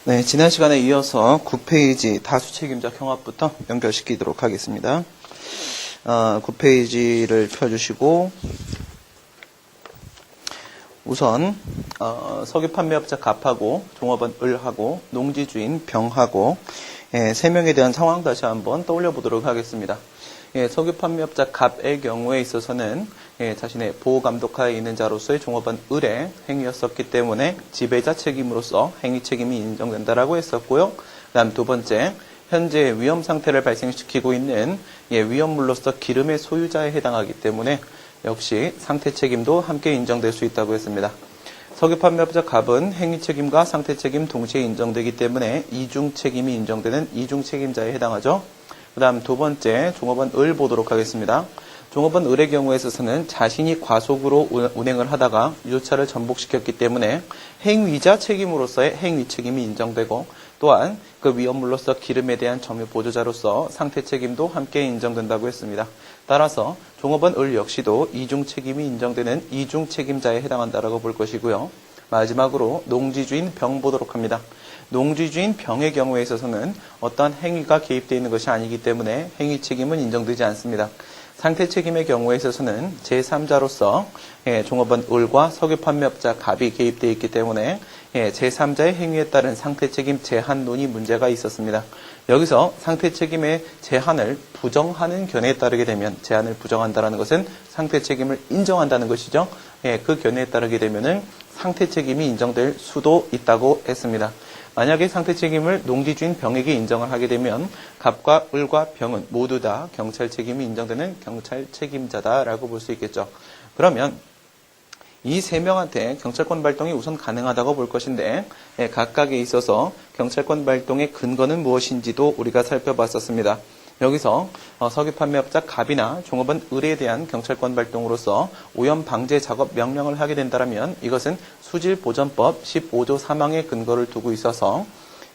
네, 지난 시간에 이어서 9페이지 다수 책임자 경합부터 연결시키도록 하겠습니다. 9페이지를 펴주시고 우선 석유 판매업자 갑하고 종업원 을하고 농지주인 병하고 3명에 대한 상황 다시 한번 떠올려 보도록 하겠습니다. 석유 판매업자 갑의 경우에 있어서는 자신의 보호감독하에 있는 자로서의 종업원 을의 행위였었기 때문에 지배자 책임으로서 행위 책임이 인정된다라고 했었고요. 그다음 두 번째, 현재 위험 상태를 발생시키고 있는 위험물로서 기름의 소유자에 해당하기 때문에 역시 상태 책임도 함께 인정될 수 있다고 했습니다. 석유 판매업자 갑은 행위 책임과 상태 책임 동시에 인정되기 때문에 이중 책임이 인정되는 이중 책임자에 해당하죠. 그 다음 두 번째, 종업원 을 보도록 하겠습니다. 종업원 을의 경우에 있어서는 자신이 과속으로 운행을 하다가 유조차를 전복시켰기 때문에 행위자 책임으로서의 행위 책임이 인정되고, 또한 그 위험물로서 기름에 대한 점유 보조자로서 상태 책임도 함께 인정된다고 했습니다. 따라서 종업원 을 역시도 이중 책임이 인정되는 이중 책임자에 해당한다라고 볼 것이고요. 마지막으로 농지주인 병 보도록 합니다. 농지주인 병의 경우에 있어서는 어떠한 행위가 개입되어 있는 것이 아니기 때문에 행위 책임은 인정되지 않습니다. 상태 책임의 경우에 있어서는 제3자로서 종업원 을과 석유 판매업자 갑이 개입되어 있기 때문에 제3자의 행위에 따른 상태 책임 제한론이 문제가 있었습니다. 여기서 상태 책임의 제한을 부정하는 견해에 따르게 되면, 제한을 부정한다는 것은 상태 책임을 인정한다는 것이죠. 그 견해에 따르게 되면은 상태 책임이 인정될 수도 있다고 했습니다. 만약에 상태 책임을 농지주인 병에게 인정을 하게 되면 갑과 을과 병은 모두 다 경찰 책임이 인정되는 경찰 책임자다라고 볼 수 있겠죠. 그러면 이 세 명한테 경찰권 발동이 우선 가능하다고 볼 것인데, 각각에 있어서 경찰권 발동의 근거는 무엇인지도 우리가 살펴봤었습니다. 여기서 석유 판매업자 갑이나 종업원 을에 대한 경찰권 발동으로서 오염 방제 작업 명령을 하게 된다면 이것은 수질보전법 15조 3항의 근거를 두고 있어서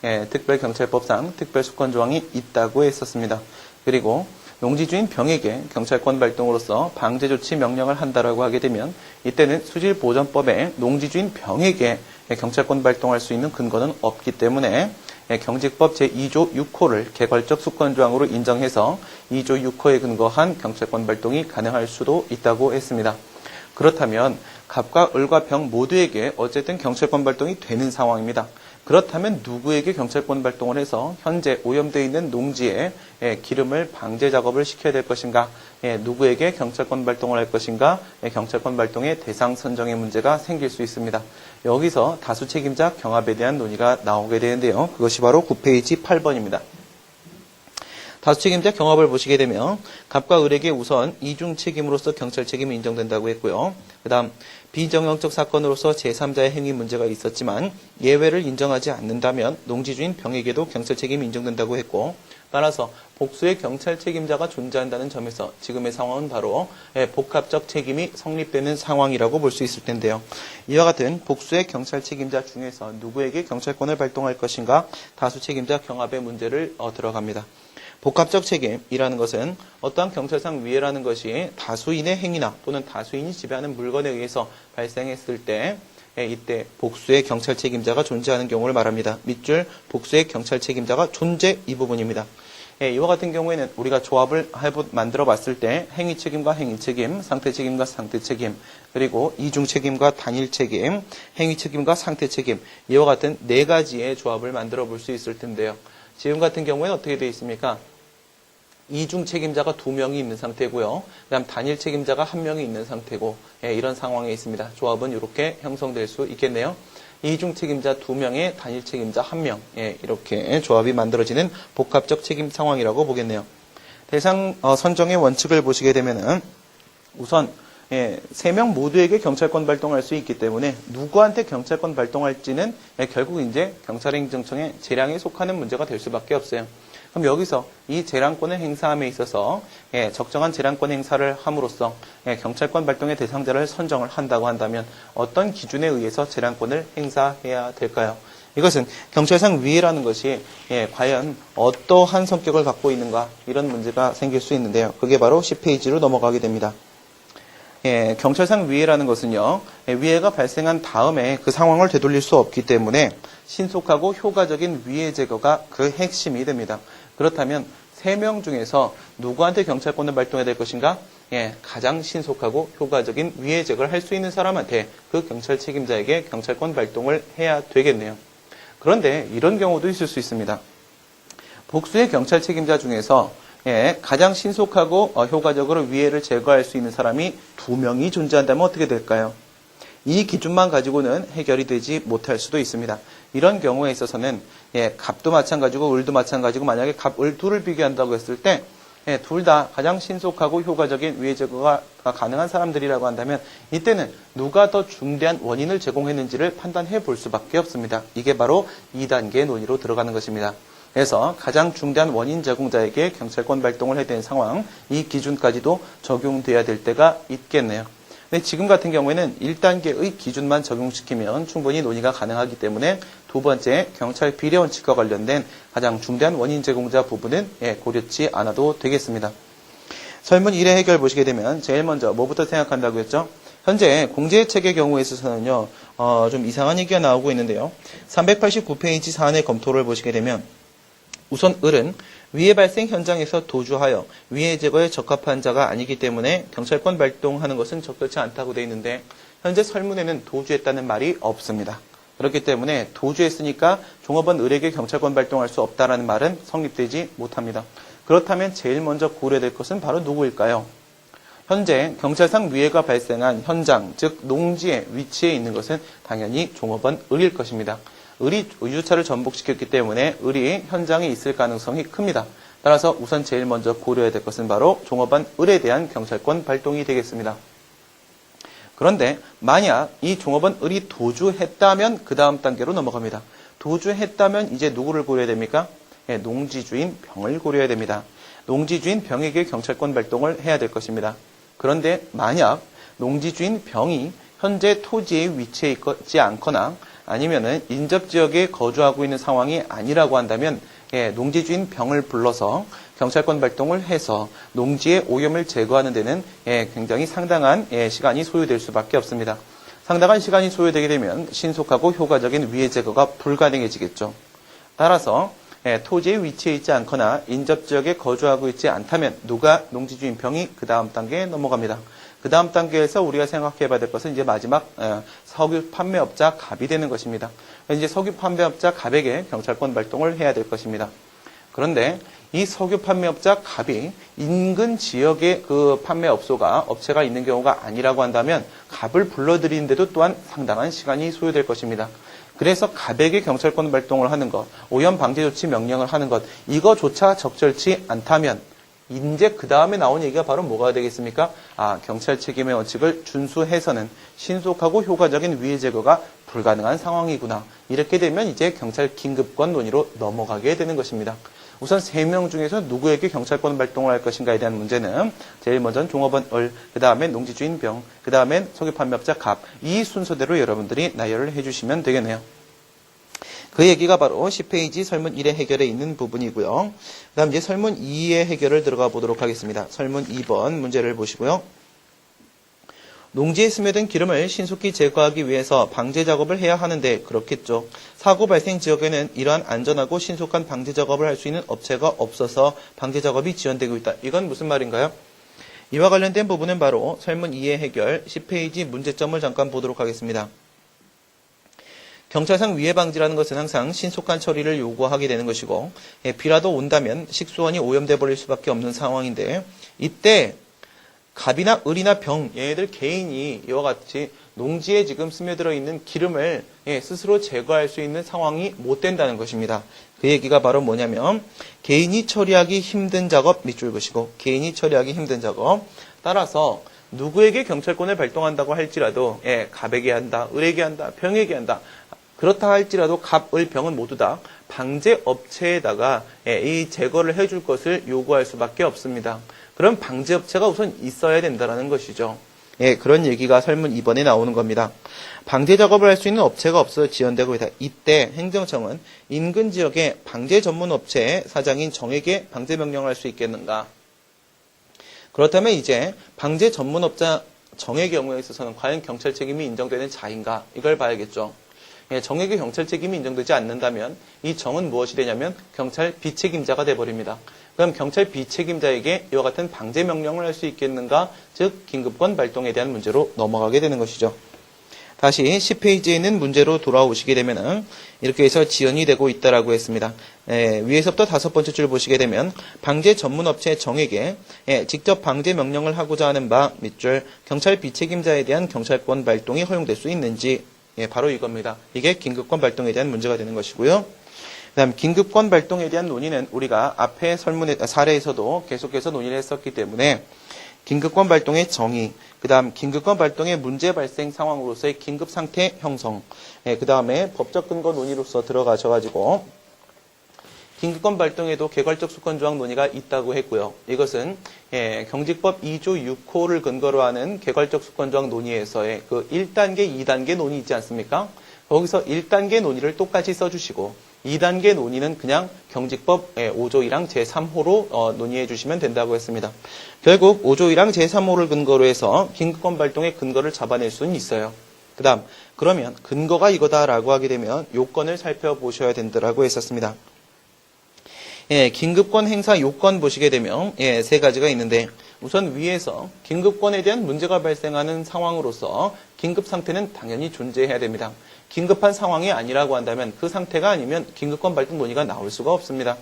특별경찰법상 특별수권조항이 있다고 했었습니다. 그리고 농지주인 병에게 경찰권 발동으로서 방제조치 명령을 한다라고 하게 되면 이때는 수질보전법에 농지주인 병에게 경찰권 발동할 수 있는 근거는 없기 때문에 경직법 제2조 6호를 개괄적 수권조항으로 인정해서 2조 6호에 근거한 경찰권 발동이 가능할 수도 있다고 했습니다. 그렇다면 갑과 을과 병 모두에게 어쨌든 경찰권 발동이 되는 상황입니다. 그렇다면 누구에게 경찰권 발동을 해서 현재 오염되어 있는 농지에 기름을 방제 작업을 시켜야 될 것인가, 누구에게 경찰권 발동을 할 것인가, 경찰권 발동의 대상 선정의 문제가 생길 수 있습니다. 여기서 다수 책임자 경합에 대한 논의가 나오게 되는데요. 그것이 바로 9페이지 8번입니다. 다수 책임자 경합을 보시게 되면 갑과 을에게 우선 이중 책임으로서 경찰 책임이 인정된다고 했고요. 그 다음 비정형적 사건으로서 제3자의 행위 문제가 있었지만 예외를 인정하지 않는다면 농지주인 병에게도 경찰 책임이 인정된다고 했고, 따라서 복수의 경찰 책임자가 존재한다는 점에서 지금의 상황은 바로 복합적 책임이 성립되는 상황이라고 볼 수 있을 텐데요. 이와 같은 복수의 경찰 책임자 중에서 누구에게 경찰권을 발동할 것인가, 다수 책임자 경합의 문제를 들어갑니다. 복합적 책임이라는 것은 어떠한 경찰상 위해라는 것이 다수인의 행위나 또는 다수인이 지배하는 물건에 의해서 발생했을 때 이때 복수의 경찰 책임자가 존재하는 경우를 말합니다. 밑줄 복수의 경찰 책임자가 존재 이 부분입니다. 이와 같은 경우에는 우리가 조합을 만들어 봤을 때 행위 책임과 행위 책임, 상태 책임과 상태 책임, 그리고 이중 책임과 단일 책임, 행위 책임과 상태 책임, 이와 같은 네 가지의 조합을 만들어 볼 수 있을 텐데요. 지금 같은 경우에는 어떻게 되어 있습니까? 이중 책임자가 2명이 있는 상태고요. 그다음 단일 책임자가 1명이 있는 상태고, 이런 상황에 있습니다. 조합은 이렇게 형성될 수 있겠네요. 이중 책임자 2명에 단일 책임자 1명, 이렇게 조합이 만들어지는 복합적 책임 상황이라고 보겠네요. 대상 선정의 원칙을 보시게 되면은 우선 3명 모두에게 경찰권 발동할 수 있기 때문에 누구한테 경찰권 발동할지는 결국 이제 경찰행정청의 재량에 속하는 문제가 될 수밖에 없어요. 그럼 여기서 이 재량권을 행사함에 있어서 적정한 재량권 행사를 함으로써 경찰권 발동의 대상자를 선정을 한다고 한다면 어떤 기준에 의해서 재량권을 행사해야 될까요? 이것은 경찰상 위해라는 것이 과연 어떠한 성격을 갖고 있는가, 이런 문제가 생길 수 있는데요. 그게 바로 10페이지로 넘어가게 됩니다. 경찰상 위해라는 것은요, 위해가 발생한 다음에 그 상황을 되돌릴 수 없기 때문에 신속하고 효과적인 위해 제거가 그 핵심이 됩니다. 그렇다면 3명 중에서 누구한테 경찰권을 발동해야 될 것인가? 가장 신속하고 효과적인 위해 제거를 할 수 있는 사람한테 그 경찰 책임자에게 경찰권 발동을 해야 되겠네요. 그런데 이런 경우도 있을 수 있습니다. 복수의 경찰 책임자 중에서 가장 신속하고 효과적으로 위해를 제거할 수 있는 사람이 2명이 존재한다면 어떻게 될까요? 이 기준만 가지고는 해결이 되지 못할 수도 있습니다. 이런 경우에 있어서는 갑도 마찬가지고 을도 마찬가지고 만약에 갑, 을 둘을 비교한다고 했을 때 둘 다 가장 신속하고 효과적인 위해 제거가 가능한 사람들이라고 한다면 이때는 누가 더 중대한 원인을 제공했는지를 판단해 볼 수밖에 없습니다. 이게 바로 2단계 논의로 들어가는 것입니다. 그래서 가장 중대한 원인 제공자에게 경찰권 발동을 해야 되는 상황, 이 기준까지도 적용돼야 될 때가 있겠네요. 근데 지금 같은 경우에는 1단계의 기준만 적용시키면 충분히 논의가 가능하기 때문에 두 번째 경찰 비례 원칙과 관련된 가장 중대한 원인 제공자 부분은 고려치 않아도 되겠습니다. 설문 1의 해결 보시게 되면 제일 먼저 뭐부터 생각한다고 했죠? 현재 공제책의 경우에 있어서는요, 좀 이상한 얘기가 나오고 있는데요. 389페이지 사안의 검토를 보시게 되면 우선 을은 위해 발생 현장에서 도주하여 위해 제거에 적합한 자가 아니기 때문에 경찰권 발동하는 것은 적절치 않다고 되어 있는데 현재 설문에는 도주했다는 말이 없습니다. 그렇기 때문에 도주했으니까 종업원 을에게 경찰권 발동할 수 없다라는 말은 성립되지 못합니다. 그렇다면 제일 먼저 고려해야 될 것은 바로 누구일까요? 현재 경찰상 위해가 발생한 현장, 즉 농지의 위치에 있는 것은 당연히 종업원 을일 것입니다. 을이 유주차를 전복시켰기 때문에 을이 현장에 있을 가능성이 큽니다. 따라서 우선 제일 먼저 고려해야 될 것은 바로 종업원 을에 대한 경찰권 발동이 되겠습니다. 그런데 만약 이 종업원 을이 도주했다면 그 다음 단계로 넘어갑니다. 도주했다면 이제 누구를 고려해야 됩니까? 농지주인 병을 고려해야 됩니다. 농지주인 병에게 경찰권 발동을 해야 될 것입니다. 그런데 만약 농지주인 병이 현재 토지에 위치해 있지 않거나 아니면은 인접지역에 거주하고 있는 상황이 아니라고 한다면 농지주인 병을 불러서 경찰권 발동을 해서 농지의 오염을 제거하는 데는 굉장히 상당한 시간이 소요될 수밖에 없습니다. 상당한 시간이 소요되게 되면 신속하고 효과적인 위해 제거가 불가능해지겠죠. 따라서 토지에 위치해 있지 않거나 인접지역에 거주하고 있지 않다면 누가 농지주인 병이 그 다음 단계에 넘어갑니다. 그 다음 단계에서 우리가 생각해 봐야 될 것은 이제 마지막 석유 판매업자 갑이 되는 것입니다. 이제 석유 판매업자 갑에게 경찰권 발동을 해야 될 것입니다. 그런데 이 석유 판매업자 갑이 인근 지역에 그 판매업소가 업체가 있는 경우가 아니라고 한다면 갑을 불러들이는데도 또한 상당한 시간이 소요될 것입니다. 그래서 갑에게 경찰권 발동을 하는 것, 오염 방제 조치 명령을 하는 것, 이거조차 적절치 않다면 이제 그 다음에 나온 얘기가 바로 뭐가 되겠습니까? 경찰 책임의 원칙을 준수해서는 신속하고 효과적인 위해 제거가 불가능한 상황이구나. 이렇게 되면 이제 경찰 긴급권 논의로 넘어가게 되는 것입니다. 우선 3명 중에서 누구에게 경찰권 발동을 할 것인가에 대한 문제는 제일 먼저는 종업원 을, 그 다음엔 농지주인 병, 그 다음엔 석유 판매업자 갑, 이 순서대로 여러분들이 나열을 해주시면 되겠네요. 그 얘기가 바로 10페이지 설문 1의 해결에 있는 부분이고요. 그 다음 이제 설문 2의 해결을 들어가 보도록 하겠습니다. 설문 2번 문제를 보시고요. 농지에 스며든 기름을 신속히 제거하기 위해서 방제 작업을 해야 하는데 그렇겠죠. 사고 발생 지역에는 이러한 안전하고 신속한 방제 작업을 할 수 있는 업체가 없어서 방제 작업이 지연되고 있다. 이건 무슨 말인가요? 이와 관련된 부분은 바로 설문 2의 해결 10페이지 문제점을 잠깐 보도록 하겠습니다. 경찰상 위해 방지라는 것은 항상 신속한 처리를 요구하게 되는 것이고 비라도 온다면 식수원이 오염돼 버릴 수밖에 없는 상황인데 이때 갑이나 을이나 병 얘네들 개인이 이와 같이 농지에 지금 스며들어 있는 기름을 스스로 제거할 수 있는 상황이 못 된다는 것입니다. 그 얘기가 바로 뭐냐면 개인이 처리하기 힘든 작업 밑줄 그시고 개인이 처리하기 힘든 작업 따라서 누구에게 경찰권을 발동한다고 할지라도 갑에게 한다, 을에게 한다, 병에게 한다. 그렇다 할지라도 갑, 을, 병은 모두 다 방제 업체에다가 이 제거를 해줄 것을 요구할 수밖에 없습니다. 그럼 방제 업체가 우선 있어야 된다는 것이죠. 그런 얘기가 설문 2번에 나오는 겁니다. 방제 작업을 할 수 있는 업체가 없어 지연되고 있다. 이때 행정청은 인근 지역의 방제 전문 업체의 사장인 정에게 방제 명령을 할 수 있겠는가? 그렇다면 이제 방제 전문업자 정의 경우에 있어서는 과연 경찰 책임이 인정되는 자인가? 이걸 봐야겠죠. 정에게 경찰 책임이 인정되지 않는다면 이 정은 무엇이 되냐면 경찰 비책임자가 돼버립니다. 그럼 경찰 비책임자에게 이와 같은 방제 명령을 할 수 있겠는가? 즉 긴급권 발동에 대한 문제로 넘어가게 되는 것이죠. 다시 10페이지에 있는 문제로 돌아오시게 되면은 이렇게 해서 지연이 되고 있다라고 했습니다. 위에서부터 5번째 줄 보시게 되면 방제 전문업체 정에게 직접 방제 명령을 하고자 하는 바 밑줄 경찰 비책임자에 대한 경찰권 발동이 허용될 수 있는지 바로 이겁니다. 이게 긴급권 발동에 대한 문제가 되는 것이고요. 그 다음 긴급권 발동에 대한 논의는 우리가 앞에 사례에서도 계속해서 논의를 했었기 때문에 긴급권 발동의 정의, 그 다음 긴급권 발동의 문제 발생 상황으로서의 긴급상태 형성, 그 다음에 법적 근거 논의로서 들어가셔가지고 긴급권 발동에도 개괄적 수권조항 논의가 있다고 했고요. 이것은 경직법 2조 6호를 근거로 하는 개괄적 수권조항 논의에서의 그 1단계, 2단계 논의 있지 않습니까? 거기서 1단계 논의를 똑같이 써주시고 2단계 논의는 그냥 경직법 5조 1항 제3호로 논의해 주시면 된다고 했습니다. 결국 5조 1항 제3호를 근거로 해서 긴급권 발동의 근거를 잡아낼 수는 있어요. 그 다음 그러면 근거가 이거다라고 하게 되면 요건을 살펴보셔야 된다라고 했었습니다. 긴급권 행사 요건 보시게 되면 3가지가 있는데 우선 위에서 긴급권에 대한 문제가 발생하는 상황으로서 긴급 상태는 당연히 존재해야 됩니다. 긴급한 상황이 아니라고 한다면 그 상태가 아니면 긴급권 발동 논의가 나올 수가 없습니다.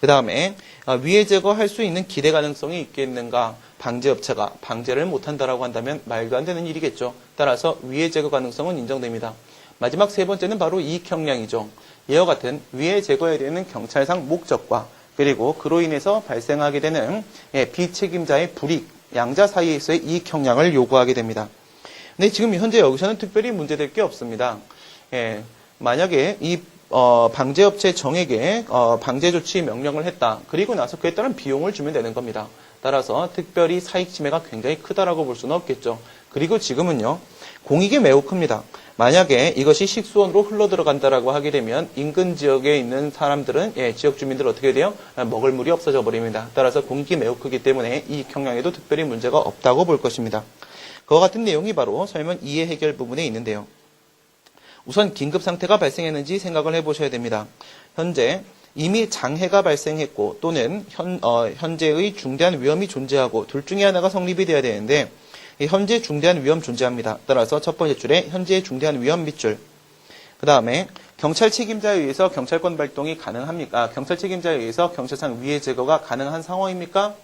그 다음에 위해 제거할 수 있는 기대 가능성이 있겠는가? 방제업체가 방제를 못한다라고 한다면 말도 안 되는 일이겠죠. 따라서 위해 제거 가능성은 인정됩니다. 마지막 3번째는 바로 이익 형량이죠. 이와 같은 위해 제거해야 되는 경찰상 목적과 그리고 그로 인해서 발생하게 되는 비책임자의 불이익, 양자 사이에서의 이익 형량을 요구하게 됩니다. 근데 지금 현재 여기서는 특별히 문제될 게 없습니다. 만약에 이 방제업체 정에게 방제 조치 명령을 했다. 그리고 나서 그에 따른 비용을 주면 되는 겁니다. 따라서 특별히 사익 침해가 굉장히 크다라고 볼 수는 없겠죠. 그리고 지금은요. 공익이 매우 큽니다. 만약에 이것이 식수원으로 흘러 들어간다라고 하게 되면 인근 지역에 있는 사람들은 지역 주민들 어떻게 돼요? 먹을 물이 없어져 버립니다. 따라서 공익이 매우 크기 때문에 이 형량에도 특별히 문제가 없다고 볼 것입니다. 그와 같은 내용이 바로 설문 이해 해결 부분에 있는데요. 우선 긴급 상태가 발생했는지 생각을 해보셔야 됩니다. 현재 이미 장해가 발생했고 또는 현재의 중대한 위험이 존재하고 둘 중에 하나가 성립이 돼야 되는데 현재 중대한 위험 존재합니다. 따라서 첫 번째 줄에 현재의 중대한 위험 밑줄. 그 다음에 경찰 책임자에 의해서 경찰권 발동이 가능합니까? 경찰 책임자에 의해서 경찰상 위해 제거가 가능한 상황입니까?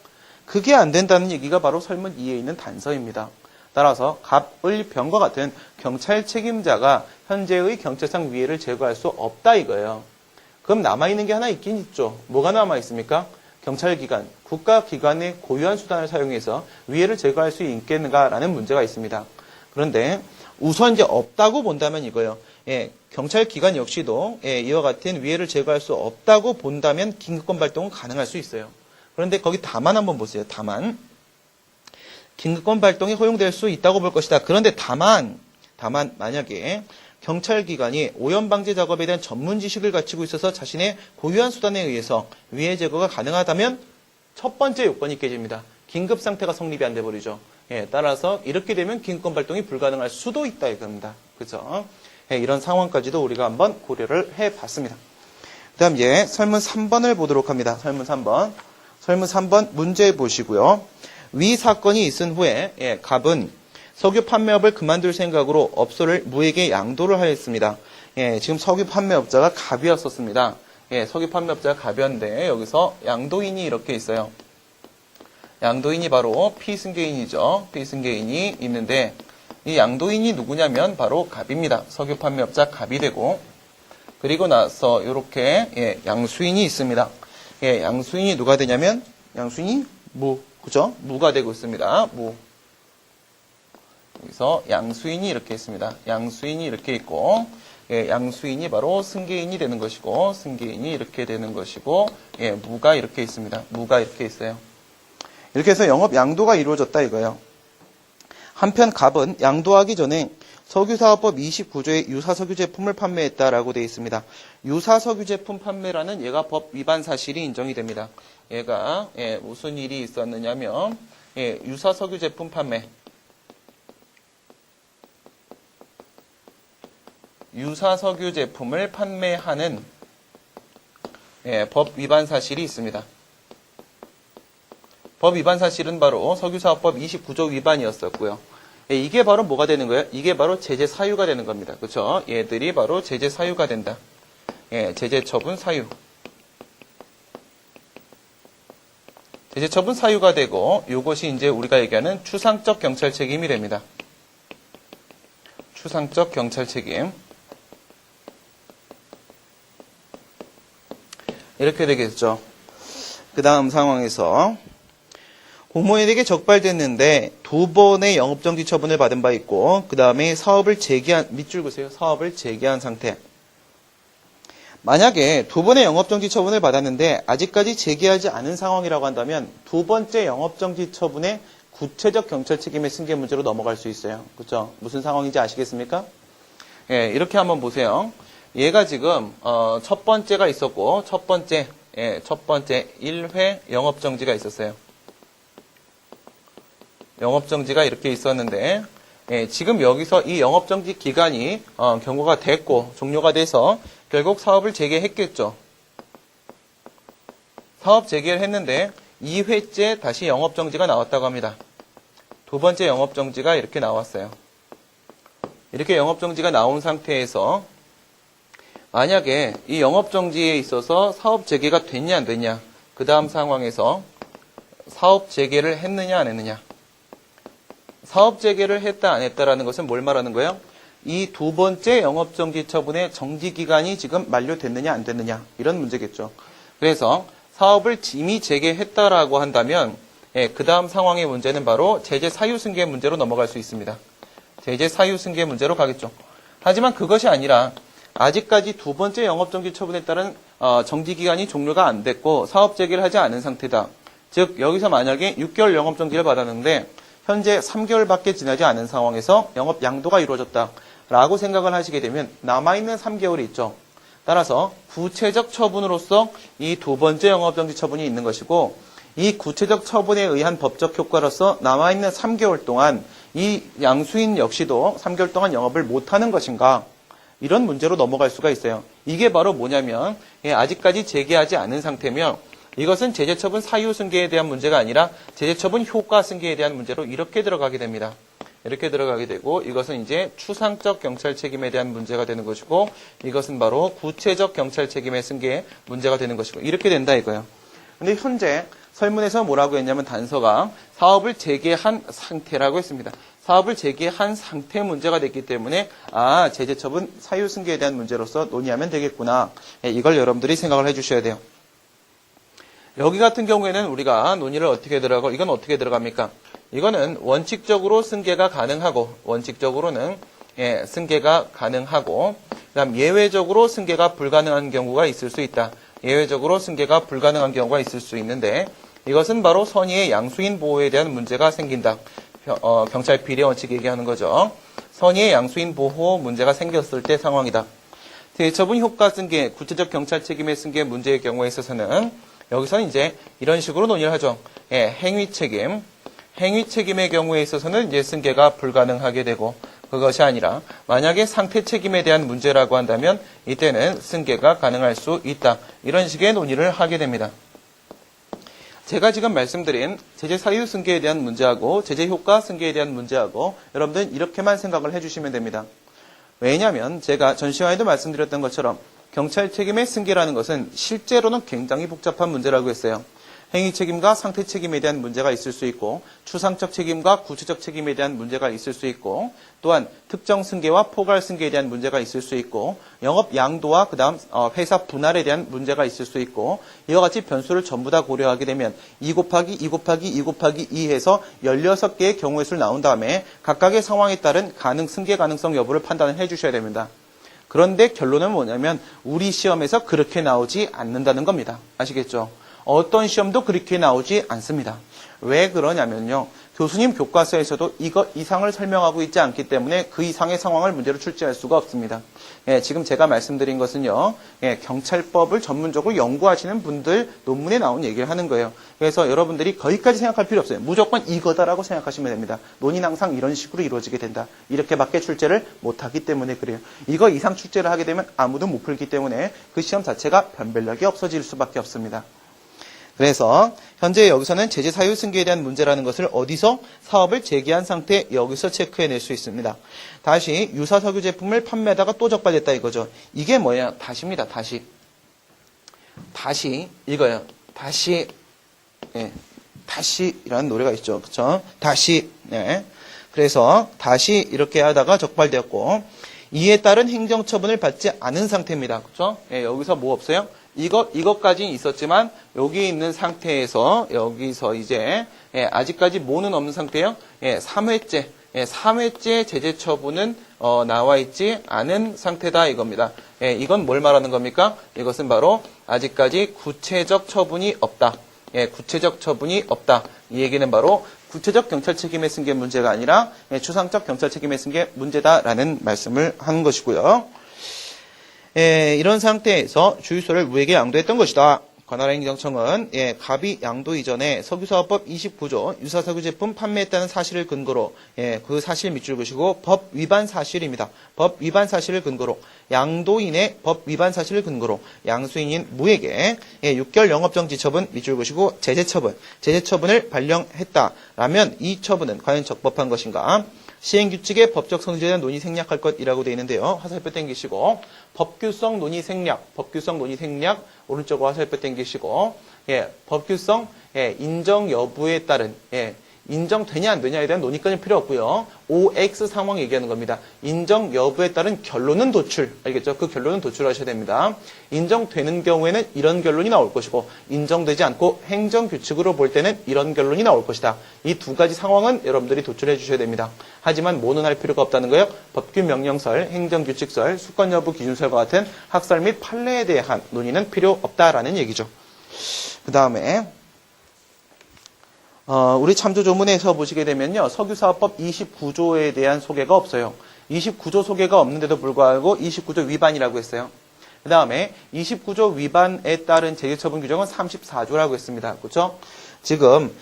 그게 안 된다는 얘기가 바로 설문 2에 있는 단서입니다. 따라서 갑, 을, 병과 같은 경찰 책임자가 현재의 경찰상 위해를 제거할 수 없다 이거예요. 그럼 남아있는 게 하나 있긴 있죠. 뭐가 남아있습니까? 경찰기관, 국가기관의 고유한 수단을 사용해서 위해를 제거할 수 있겠는가라는 문제가 있습니다. 그런데 우선 이제 없다고 본다면 이거예요. 경찰기관 역시도 이와 같은 위해를 제거할 수 없다고 본다면 긴급권 발동은 가능할 수 있어요. 그런데 거기 다만 한번 보세요. 다만 긴급권 발동이 허용될 수 있다고 볼 것이다. 그런데 다만 만약에 경찰기관이 오염방제 작업에 대한 전문 지식을 갖추고 있어서 자신의 고유한 수단에 의해서 위해 제거가 가능하다면 첫 번째 요건이 깨집니다. 긴급 상태가 성립이 안 돼버리죠. 따라서 이렇게 되면 긴급권 발동이 불가능할 수도 있다 이겁니다. 그죠? 이런 상황까지도 우리가 한번 고려를 해봤습니다. 그 다음 이제 설문 3번을 보도록 합니다. 설문 3번. 설문 3번 문제 보시고요. 위 사건이 있은 후에 갑은 석유 판매업을 그만둘 생각으로 업소를 무에게 양도를 하였습니다. 지금 석유 판매업자가 갑이었었습니다. 석유 판매업자가 갑이었는데 여기서 양도인이 이렇게 있어요. 양도인이 바로 피승계인이죠. 피승계인이 있는데 이 양도인이 누구냐면 바로 갑입니다. 석유 판매업자 갑이 되고 그리고 나서 이렇게 양수인이 있습니다. 양수인이 누가 되냐면 양수인이 무, 그죠? 무가 되고 있습니다. 무. 여기서 양수인이 이렇게 있습니다. 양수인이 이렇게 있고 양수인이 바로 승계인이 되는 것이고 승계인이 이렇게 되는 것이고 무가 이렇게 있습니다. 무가 이렇게 있어요. 이렇게 해서 영업 양도가 이루어졌다 이거예요. 한편 갑은 양도하기 전에 석유사업법 29조의 유사석유 제품을 판매했다라고 되어 있습니다. 유사석유 제품 판매라는 얘가 법 위반 사실이 인정이 됩니다. 얘가 무슨 일이 있었느냐면 유사석유 제품 판매 유사 석유 제품을 판매하는 법 위반 사실이 있습니다. 법 위반 사실은 바로 석유사업법 29조 위반이었었고요. 이게 바로 뭐가 되는 거예요? 이게 바로 제재 사유가 되는 겁니다. 그렇죠? 얘들이 바로 제재 사유가 된다. 제재 처분 사유. 제재 처분 사유가 되고 이것이 이제 우리가 얘기하는 추상적 경찰 책임이 됩니다. 추상적 경찰 책임. 이렇게 되겠죠. 그 다음 상황에서 공무원에게 적발됐는데 2번의 영업정지 처분을 받은 바 있고 그 다음에 사업을 재개한, 밑줄 그세요. 사업을 재개한 상태. 만약에 2번의 영업정지 처분을 받았는데 아직까지 재개하지 않은 상황이라고 한다면 2번째 영업정지 처분의 구체적 경찰 책임의 승계 문제로 넘어갈 수 있어요. 그렇죠? 무슨 상황인지 아시겠습니까? 이렇게 한번 보세요. 얘가 지금 첫 번째가 있었고 첫 번째 1회 영업정지가 있었어요. 영업정지가 이렇게 있었는데 지금 여기서 이 영업정지 기간이 경고가 됐고 종료가 돼서 결국 사업을 재개했겠죠. 사업 재개를 했는데 2회째 다시 영업정지가 나왔다고 합니다. 두 번째 영업정지가 이렇게 나왔어요. 이렇게 영업정지가 나온 상태에서 만약에 이 영업정지에 있어서 사업 재개가 됐냐 안 됐냐, 그 다음 상황에서 사업 재개를 했느냐 안 했느냐. 사업 재개를 했다 안 했다라는 것은 뭘 말하는 거예요? 이 2번째 영업정지 처분의 정지기간이 지금 만료됐느냐 안 됐느냐, 이런 문제겠죠. 그래서 사업을 이미 재개했다라고 한다면 그 다음 상황의 문제는 바로 제재 사유 승계 문제로 넘어갈 수 있습니다. 제재 사유 승계 문제로 가겠죠. 하지만 그것이 아니라 아직까지 2번째 영업정지 처분에 따른 정지기간이 종료가 안 됐고 사업 재개를 하지 않은 상태다. 즉 여기서 만약에 6개월 영업정지를 받았는데 현재 3개월밖에 지나지 않은 상황에서 영업 양도가 이루어졌다라고 생각을 하시게 되면 남아있는 3개월이 있죠. 따라서 구체적 처분으로서 이 2번째 영업정지 처분이 있는 것이고 이 구체적 처분에 의한 법적 효과로서 남아있는 3개월 동안 이 양수인 역시도 3개월 동안 영업을 못하는 것인가, 이런 문제로 넘어갈 수가 있어요. 이게 바로 뭐냐면 아직까지 재개하지 않은 상태면 이것은 제재처분 사유 승계에 대한 문제가 아니라 제재처분 효과 승계에 대한 문제로 이렇게 들어가게 됩니다. 이렇게 들어가게 되고 이것은 이제 추상적 경찰 책임에 대한 문제가 되는 것이고 이것은 바로 구체적 경찰 책임의 승계의 문제가 되는 것이고 이렇게 된다 이거예요. 근데 현재 설문에서 뭐라고 했냐면 단서가 사업을 재개한 상태라고 했습니다. 사업을 재개한 상태 문제가 됐기 때문에 제재처분 사유 승계에 대한 문제로서 논의하면 되겠구나. 이걸 여러분들이 생각을 해주셔야 돼요. 여기 같은 경우에는 우리가 논의를 어떻게 들어가고 이건 어떻게 들어갑니까? 이거는 원칙적으로 승계가 가능하고 원칙적으로는 승계가 가능하고 그다음 예외적으로 승계가 불가능한 경우가 있을 수 있다. 예외적으로 승계가 불가능한 경우가 있을 수 있는데 이것은 바로 선의의 양수인 보호에 대한 문제가 생긴다. 경찰 비례 원칙 얘기하는 거죠. 선의의 양수인 보호 문제가 생겼을 때 상황이다. 제재처분 효과 승계, 구체적 경찰 책임의 승계 문제의 경우에 있어서는 여기서는 이제 이런 식으로 논의를 하죠. 행위 책임의 경우에 있어서는 이제 승계가 불가능하게 되고 그것이 아니라 만약에 상태 책임에 대한 문제라고 한다면 이때는 승계가 가능할 수 있다. 이런 식의 논의를 하게 됩니다. 제가 지금 말씀드린 제재 사유 승계에 대한 문제하고 제재 효과 승계에 대한 문제하고 여러분들은 이렇게만 생각을 해주시면 됩니다. 왜냐하면 제가 전 시간에도 말씀드렸던 것처럼 경찰 책임의 승계라는 것은 실제로는 굉장히 복잡한 문제라고 했어요. 행위 책임과 상태 책임에 대한 문제가 있을 수 있고 추상적 책임과 구체적 책임에 대한 문제가 있을 수 있고 또한 특정 승계와 포괄 승계에 대한 문제가 있을 수 있고 영업 양도와 그다음 회사 분할에 대한 문제가 있을 수 있고 이와 같이 변수를 전부 다 고려하게 되면 2 곱하기 2 곱하기 2 곱하기 2 해서 16개의 경우의 수를 나온 다음에 각각의 상황에 따른 승계 가능성 여부를 판단을 해주셔야 됩니다. 그런데 결론은 뭐냐면 우리 시험에서 그렇게 나오지 않는다는 겁니다. 아시겠죠? 어떤 시험도 그렇게 나오지 않습니다. 왜 그러냐면요. 교수님 교과서에서도 이거 이상을 설명하고 있지 않기 때문에 그 이상의 상황을 문제로 출제할 수가 없습니다. 예, 지금 제가 말씀드린 것은요, 예, 경찰법을 전문적으로 연구하시는 분들 논문에 나온 얘기를 하는 거예요. 그래서 여러분들이 거기까지 생각할 필요 없어요. 무조건 이거다라고 생각하시면 됩니다. 논의는 항상 이런 식으로 이루어지게 된다. 이렇게밖에 출제를 못하기 때문에 그래요. 이거 이상 출제를 하게 되면 아무도 못 풀기 때문에 그 시험 자체가 변별력이 없어질 수밖에 없습니다. 그래서 현재 여기서는 제재 사유 승계에 대한 문제라는 것을 어디서? 사업을 제기한 상태 여기서 체크해낼 수 있습니다. 다시 유사 석유 제품을 판매하다가 또 적발됐다 이거죠. 이게 뭐야? 다시입니다. 다시 이거예요. 다시 예, 다시라는 노래가 있죠. 그렇죠? 다시 네. 그래서 다시 이렇게 하다가 적발되었고 이에 따른 행정처분을 받지 않은 상태입니다. 그렇죠? 예, 여기서 뭐 없어요? 이것까지 있었지만 여기 있는 상태에서 여기서 이제 예, 아직까지 뭐는 없는 상태예요? 예, 3회째 3회째 제재 처분은 나와 있지 않은 상태다 이겁니다. 예, 이건 뭘 말하는 겁니까? 이것은 바로 아직까지 구체적 처분이 없다. 예, 구체적 처분이 없다. 이 얘기는 바로 구체적 경찰 책임의 승계 문제가 아니라 예, 추상적 경찰 책임의 승계 문제다라는 말씀을 하는 것이고요. 예, 이런 상태에서 주유소를 무에게 양도했던 것이다. 관할 행정청은 예, 갑이 양도 이전에 석유사업법 29조 유사석유 제품 판매했다는 사실을 근거로 예, 그 사실 밑줄 그시고 법 위반 사실입니다. 법 위반 사실을 근거로 양도인의 법 위반 사실을 근거로 양수인인 무에게 예, 6개월 영업정지 처분 밑줄 그시고 제재처분을 발령했다라면 이 처분은 과연 적법한 것인가? 시행규칙의 법적 성질에 대한 논의 생략할 것이라고 되어 있는데요. 화살표 땡기시고 법규성 논의 생략 오른쪽으로 화살표 땡기시고 예, 법규성 예, 인정 여부에 따른 예, 인정되냐 안 되냐에 대한 논의까지는 필요 없고요. OX 상황 얘기하는 겁니다. 인정 여부에 따른 결론은 도출. 알겠죠? 그 결론은 도출하셔야 됩니다. 인정되는 경우에는 이런 결론이 나올 것이고 인정되지 않고 행정규칙으로 볼 때는 이런 결론이 나올 것이다. 이 두 가지 상황은 여러분들이 도출해 주셔야 됩니다. 하지만 뭐는 할 필요가 없다는 거예요. 법규 명령설, 행정규칙설, 수권 여부 기준설과 같은 학설 및 판례에 대한 논의는 필요 없다라는 얘기죠. 그 다음에 우리 참조조문에서 보시게 되면요. 석유사업법 29조에 대한 소개가 없어요. 29조 소개가 없는데도 불구하고 29조 위반이라고 했어요. 그 다음에 29조 위반에 따른 제재처분 규정은 34조라고 했습니다. 그렇죠? 지금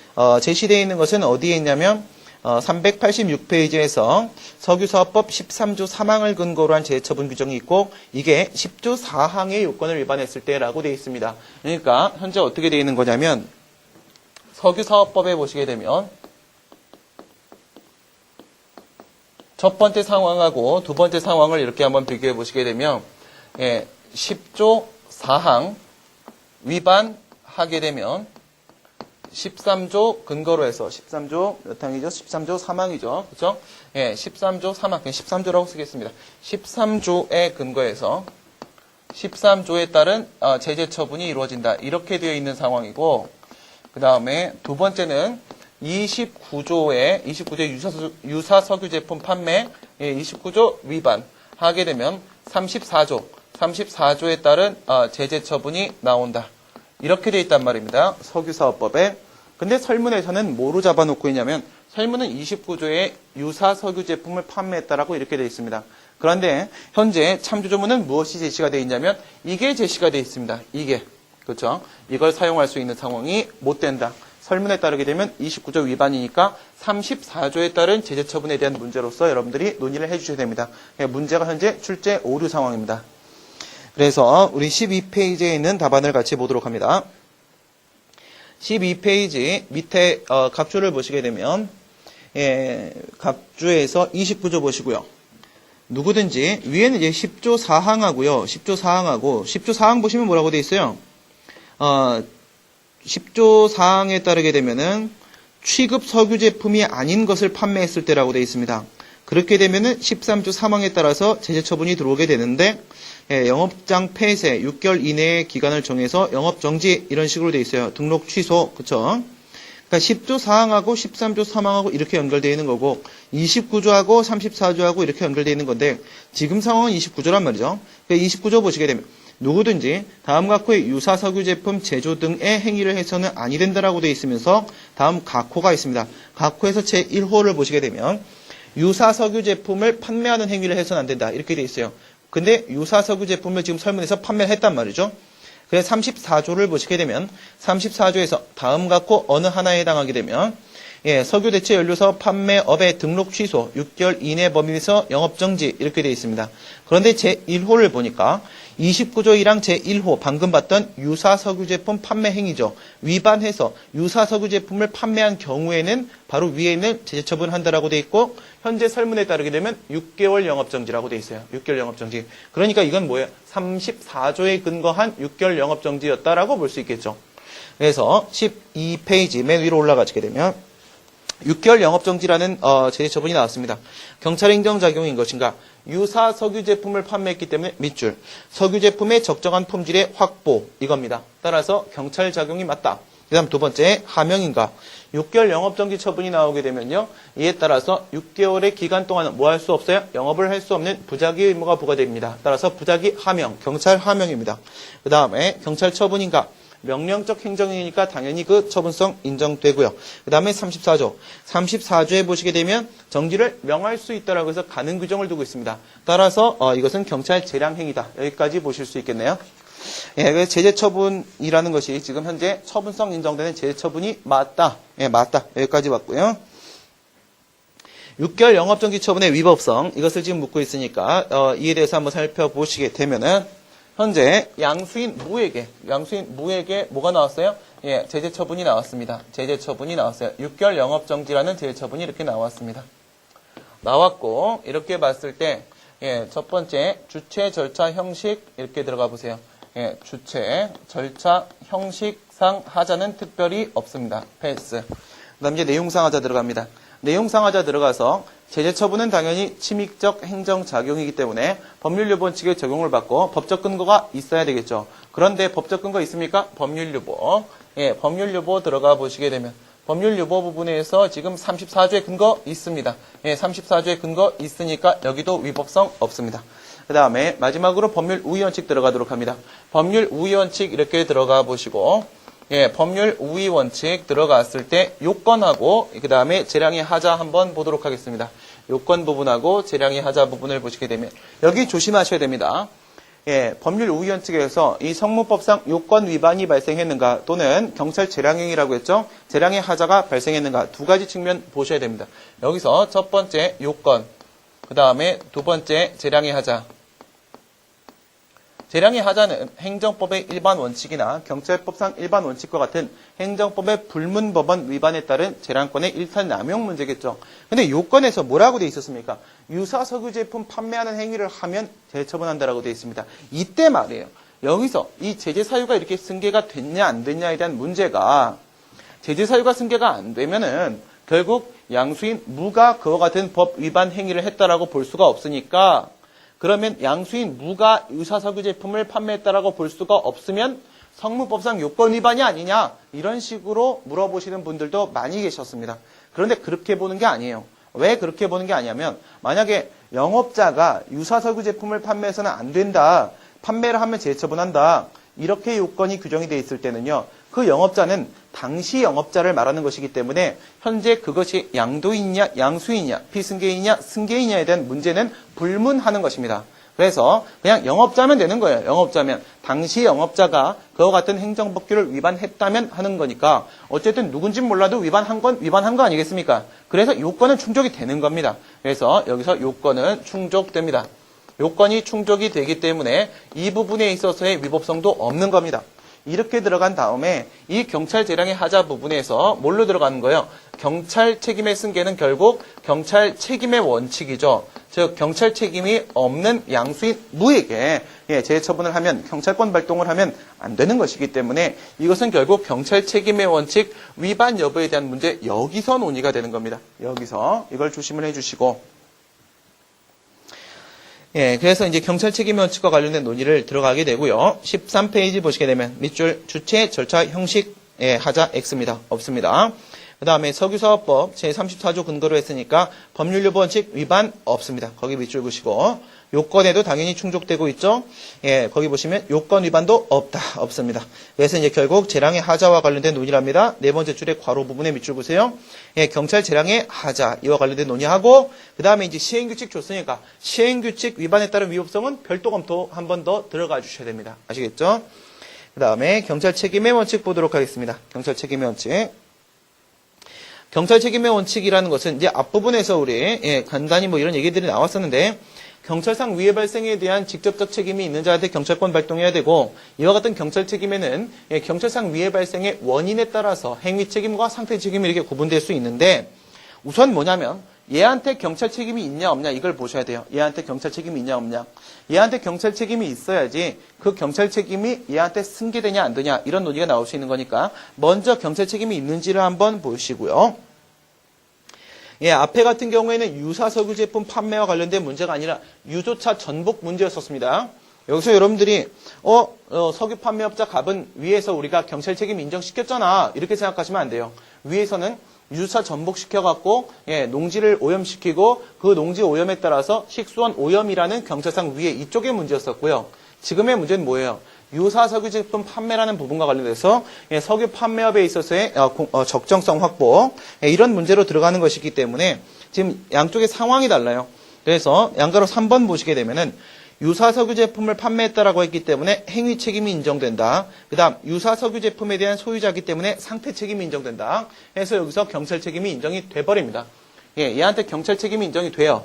제시되어 있는 것은 어디에 있냐면 386페이지에서 석유사업법 13조 3항을 근거로 한 제재처분 규정이 있고 이게 10조 4항의 요건을 위반했을 때라고 되어 있습니다. 그러니까 현재 어떻게 되어 있는 거냐면 석유사업법에 보시게 되면 첫 번째 상황하고 두 번째 상황을 이렇게 한번 비교해 보시게 되면 10조 4항 위반하게 되면 13조 근거로 해서 13조 몇 항이죠? 13조 3항이죠. 그렇죠? 13조 3항. 그냥 13조라고 쓰겠습니다. 13조에 근거해서 13조에 따른 제재 처분이 이루어진다. 이렇게 되어 있는 상황이고 그 다음에 두 번째는 29조의 유사석유 제품 판매 29조 위반하게 되면 34조에 따른 제재 처분이 나온다. 이렇게 되어 있단 말입니다. 석유사업법에. 근데 설문에서는 뭐로 잡아놓고 있냐면 설문은 29조의 유사석유 제품을 판매했다라고 이렇게 되어 있습니다. 그런데 현재 참조조문은 무엇이 제시가 되어 있냐면 이게 제시가 되어 있습니다. 이게. 그렇죠? 이걸 사용할 수 있는 상황이 못 된다. 설문에 따르게 되면 29조 위반이니까 34조에 따른 제재처분에 대한 문제로서 여러분들이 논의를 해주셔야 됩니다. 문제가 현재 출제 오류 상황입니다. 그래서 우리 12페이지에 있는 답안을 같이 보도록 합니다. 12페이지 밑에 각주를 보시게 되면 각주에서 29조 보시고요. 누구든지 위에는 이제 10조 4항하고요. 10조 4항 보시면 뭐라고 되어 있어요? 10조 사항에 따르게 되면은 취급 석유 제품이 아닌 것을 판매했을 때라고 되어 있습니다. 그렇게 되면은 13조 3항에 따라서 제재 처분이 들어오게 되는데 영업장 폐쇄 6개월 이내의 기간을 정해서 영업 정지 이런 식으로 되어 있어요. 등록 취소 그렇죠? 그러니까 10조 4항하고 13조 3항하고 이렇게 연결되어 있는 거고 29조하고 34조하고 이렇게 연결되어 있는 건데 지금 상황은 29조란 말이죠. 그러니까 29조 보시게 되면 누구든지 다음 각호의 유사 석유 제품 제조 등의 행위를 해서는 아니 된다라고 되어 있으면서 다음 각호가 있습니다. 각호에서 제1호를 보시게 되면 유사 석유 제품을 판매하는 행위를 해서는 안 된다. 이렇게 되어 있어요. 근데 유사 석유 제품을 지금 설문에서 판매를 했단 말이죠. 그래서 34조를 보시게 되면 34조에서 다음 각호 어느 하나에 해당하게 되면 석유 대체 연료소 판매업의 등록 취소 6개월 이내 범위에서 영업정지 이렇게 되어 있습니다. 그런데 제1호를 보니까 29조 1항 제1호 방금 봤던 유사 석유 제품 판매 행위죠. 위반해서 유사 석유 제품을 판매한 경우에는 바로 위에 있는 제재 처분한다라고 되어 있고 현재 설문에 따르게 되면 6개월 영업정지라고 되어 있어요. 6개월 영업정지. 그러니까 이건 뭐예요? 34조에 근거한 6개월 영업정지였다라고 볼 수 있겠죠. 그래서 12페이지 맨 위로 올라가게 되면 6개월 영업정지라는 제재 처분이 나왔습니다. 경찰 행정작용인 것인가? 유사 석유 제품을 판매했기 때문에 밑줄. 석유 제품의 적정한 품질의 확보 이겁니다. 따라서 경찰 작용이 맞다. 그 다음 두 번째 하명인가? 6개월 영업정지 처분이 나오게 되면요. 이에 따라서 6개월의 기간 동안은 뭐 할 수 없어요? 영업을 할 수 없는 부작위 의무가 부과됩니다. 따라서 부작위 하명, 경찰 하명입니다. 그 다음에 경찰 처분인가? 명령적 행정이니까 당연히 그 처분성 인정되고요. 그 다음에 34조. 34조에 보시게 되면 정지를 명할 수 있다라고 해서 가능 규정을 두고 있습니다. 따라서 이것은 경찰 재량행위다. 여기까지 보실 수 있겠네요. 그래서 제재 처분이라는 것이 지금 현재 처분성 인정되는 제재 처분이 맞다. 맞다. 여기까지 봤고요. 6개월 영업정지 처분의 위법성 이것을 지금 묻고 있으니까 이에 대해서 한번 살펴보시게 되면은 현재 양수인 무에게 뭐가 나왔어요? 제재 처분이 나왔습니다. 제재 처분이 나왔어요. 6개월 영업정지라는 제재 처분이 이렇게 나왔습니다. 나왔고 이렇게 봤을 때 첫 번째 주체 절차 형식 이렇게 들어가 보세요. 주체 절차 형식상 하자는 특별히 없습니다. 패스. 그다음 이제 내용상 하자 들어갑니다. 내용상 하자 들어가서 제재 처분은 당연히 침익적 행정작용이기 때문에 법률유보원칙에 적용을 받고 법적 근거가 있어야 되겠죠. 그런데 법적 근거 있습니까? 법률유보. 법률유보 들어가 보시게 되면 법률유보 부분에서 지금 34조의 근거 있습니다. 34조의 근거 있으니까 여기도 위법성 없습니다. 그 다음에 마지막으로 법률 우위원칙 들어가도록 합니다. 법률 우위원칙 이렇게 들어가 보시고 법률 우위 원칙 들어갔을 때 요건하고 그 다음에 재량의 하자 한번 보도록 하겠습니다. 요건 부분하고 재량의 하자 부분을 보시게 되면 여기 조심하셔야 됩니다. 법률 우위 원칙에서 이 성문법상 요건 위반이 발생했는가 또는 경찰 재량행위라고 했죠. 재량의 하자가 발생했는가 두 가지 측면 보셔야 됩니다. 여기서 첫 번째 요건 그 다음에 두 번째 재량의 하자. 재량의 하자는 행정법의 일반 원칙이나 경찰법상 일반 원칙과 같은 행정법의 불문법원 위반에 따른 재량권의 일탈 남용 문제겠죠. 근데 요건에서 뭐라고 돼 있었습니까? 유사 석유 제품 판매하는 행위를 하면 재처분한다라고 돼 있습니다. 이때 말이에요. 여기서 이 제재 사유가 이렇게 승계가 됐냐 안 됐냐에 대한 문제가 제재 사유가 승계가 안 되면은 결국 양수인 무가 그와 같은 법 위반 행위를 했다라고 볼 수가 없으니까 그러면 양수인 무가 유사석유 제품을 판매했다라고 볼 수가 없으면 성문법상 요건 위반이 아니냐 이런 식으로 물어보시는 분들도 많이 계셨습니다. 그런데 그렇게 보는 게 아니에요. 왜 그렇게 보는 게 아니냐면 만약에 영업자가 유사석유 제품을 판매해서는 안 된다. 판매를 하면 재처분한다. 이렇게 요건이 규정이 되어 있을 때는요. 그 영업자는 당시 영업자를 말하는 것이기 때문에 현재 그것이 양도인이냐 양수인이냐 피승계인이냐 승계인이냐에 대한 문제는 불문하는 것입니다. 그래서 그냥 영업자면 되는 거예요. 영업자면 당시 영업자가 그와 같은 행정법규를 위반했다면 하는 거니까 어쨌든 누군진 몰라도 위반한 건 위반한 거 아니겠습니까? 그래서 요건은 충족이 되는 겁니다. 그래서 여기서 요건은 충족됩니다. 요건이 충족이 되기 때문에 이 부분에 있어서의 위법성도 없는 겁니다. 이렇게 들어간 다음에 이 경찰 재량의 하자 부분에서 뭘로 들어가는 거예요? 경찰 책임의 승계는 결국 경찰 책임의 원칙이죠. 즉 경찰 책임이 없는 양수인 무에게 재처분을 하면 경찰권 발동을 하면 안 되는 것이기 때문에 이것은 결국 경찰 책임의 원칙 위반 여부에 대한 문제 여기서 논의가 되는 겁니다. 여기서 이걸 조심을 해주시고 그래서 이제 경찰 책임 원칙과 관련된 논의를 들어가게 되고요. 13페이지 보시게 되면 밑줄 주체 절차 형식 하자 X입니다. 없습니다. 그 다음에 석유사업법 제34조 근거로 했으니까 법률유보 원칙 위반 없습니다. 거기 밑줄 그시고 요건에도 당연히 충족되고 있죠. 예, 거기 보시면 요건 위반도 없습니다. 그래서 이제 결국 재량의 하자와 관련된 논의랍니다. 네 번째 줄에 괄호 부분에 밑줄 보세요. 예, 경찰 재량의 하자 이와 관련된 논의하고 그 다음에 이제 시행규칙 줬으니까 시행규칙 위반에 따른 위법성은 별도 검토 한 번 더 들어가 주셔야 됩니다. 아시겠죠? 그 다음에 경찰 책임의 원칙 보도록 하겠습니다. 경찰 책임의 원칙. 경찰 책임의 원칙이라는 것은 이제 앞부분에서 우리 간단히 뭐 이런 얘기들이 나왔었는데 경찰상 위해 발생에 대한 직접적 책임이 있는 자한테 경찰권 발동해야 되고 이와 같은 경찰 책임에는 경찰상 위해 발생의 원인에 따라서 행위 책임과 상태 책임이 이렇게 구분될 수 있는데 우선 뭐냐면 얘한테 경찰 책임이 있냐 없냐 이걸 보셔야 돼요. 얘한테 경찰 책임이 있냐 없냐. 얘한테 경찰 책임이 있어야지 그 경찰 책임이 얘한테 승계되냐 안 되냐 이런 논의가 나올 수 있는 거니까 먼저 경찰 책임이 있는지를 한번 보시고요. 예, 앞에 같은 경우에는 유사 석유 제품 판매와 관련된 문제가 아니라 유조차 전복 문제였었습니다. 여기서 여러분들이 석유 판매업자 갑은 위에서 우리가 경찰 책임 인정시켰잖아 이렇게 생각하시면 안 돼요. 위에서는 유사 전복시켜갖고 농지를 오염시키고 그 농지 오염에 따라서 식수원 오염이라는 경찰상 위에 이쪽의 문제였었고요. 지금의 문제는 뭐예요? 유사 석유 제품 판매라는 부분과 관련돼서 석유 판매업에 있어서의 적정성 확보 이런 문제로 들어가는 것이기 때문에 지금 양쪽의 상황이 달라요. 그래서 양가로 3번 보시게 되면은 유사 석유 제품을 판매했다라고 했기 때문에 행위 책임이 인정된다. 그 다음 유사 석유 제품에 대한 소유자이기 때문에 상태 책임이 인정된다. 해서 여기서 경찰 책임이 인정이 돼버립니다. 얘한테 경찰 책임이 인정이 돼요.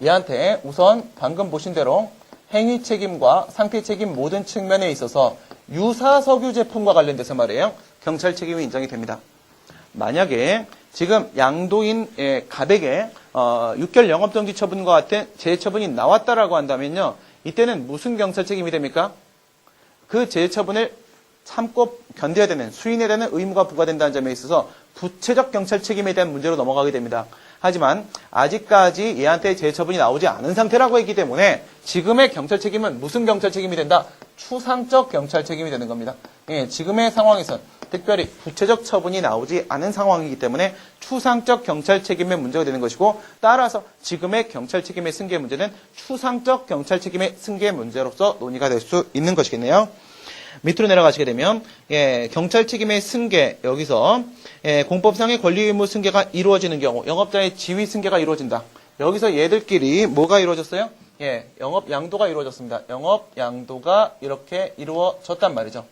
얘한테 우선 방금 보신 대로 행위 책임과 상태 책임 모든 측면에 있어서 유사 석유 제품과 관련돼서 말이에요. 경찰 책임이 인정이 됩니다. 만약에 지금 양도인 갑에게 6개월 영업정지 처분과 같은 재해처분이 나왔다라고 한다면요. 이때는 무슨 경찰 책임이 됩니까? 그 재해처분을 참고 견뎌야 되는 수인에 대한 의무가 부과된다는 점에 있어서 부채적 경찰 책임에 대한 문제로 넘어가게 됩니다. 하지만 아직까지 얘한테 재해처분이 나오지 않은 상태라고 했기 때문에 지금의 경찰 책임은 무슨 경찰 책임이 된다? 추상적 경찰 책임이 되는 겁니다. 지금의 상황에선 특별히 부채적 처분이 나오지 않은 상황이기 때문에 추상적 경찰 책임의 문제가 되는 것이고 따라서 지금의 경찰 책임의 승계 문제는 추상적 경찰 책임의 승계 문제로서 논의가 될 수 있는 것이겠네요. 밑으로 내려가시게 되면 경찰 책임의 승계 여기서 공법상의 권리 의무 승계가 이루어지는 경우 영업자의 지위 승계가 이루어진다. 여기서 얘들끼리 뭐가 이루어졌어요? 영업 양도가 이루어졌습니다. 영업 양도가 이렇게 이루어졌단 말이죠.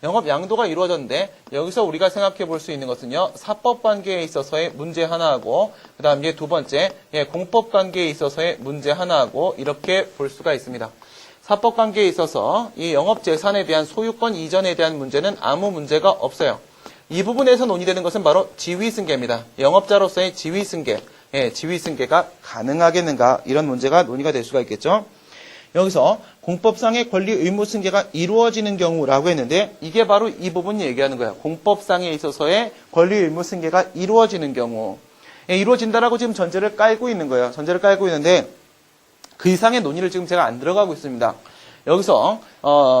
영업 양도가 이루어졌는데 여기서 우리가 생각해 볼 수 있는 것은요. 사법 관계에 있어서의 문제 하나하고 그 다음 두 번째 공법 관계에 있어서의 문제 하나하고 이렇게 볼 수가 있습니다. 사법 관계에 있어서 이 영업 재산에 대한 소유권 이전에 대한 문제는 아무 문제가 없어요. 이 부분에서 논의되는 것은 바로 지위 승계입니다. 영업자로서의 지위 승계, 지위 승계가 가능하겠는가 이런 문제가 논의가 될 수가 있겠죠. 여기서 공법상의 권리 의무 승계가 이루어지는 경우라고 했는데 이게 바로 이 부분 얘기하는 거예요. 공법상에 있어서의 권리 의무 승계가 이루어지는 경우 이루어진다라고 지금 전제를 깔고 있는 거예요. 전제를 깔고 있는데 그 이상의 논의를 지금 제가 안 들어가고 있습니다. 여기서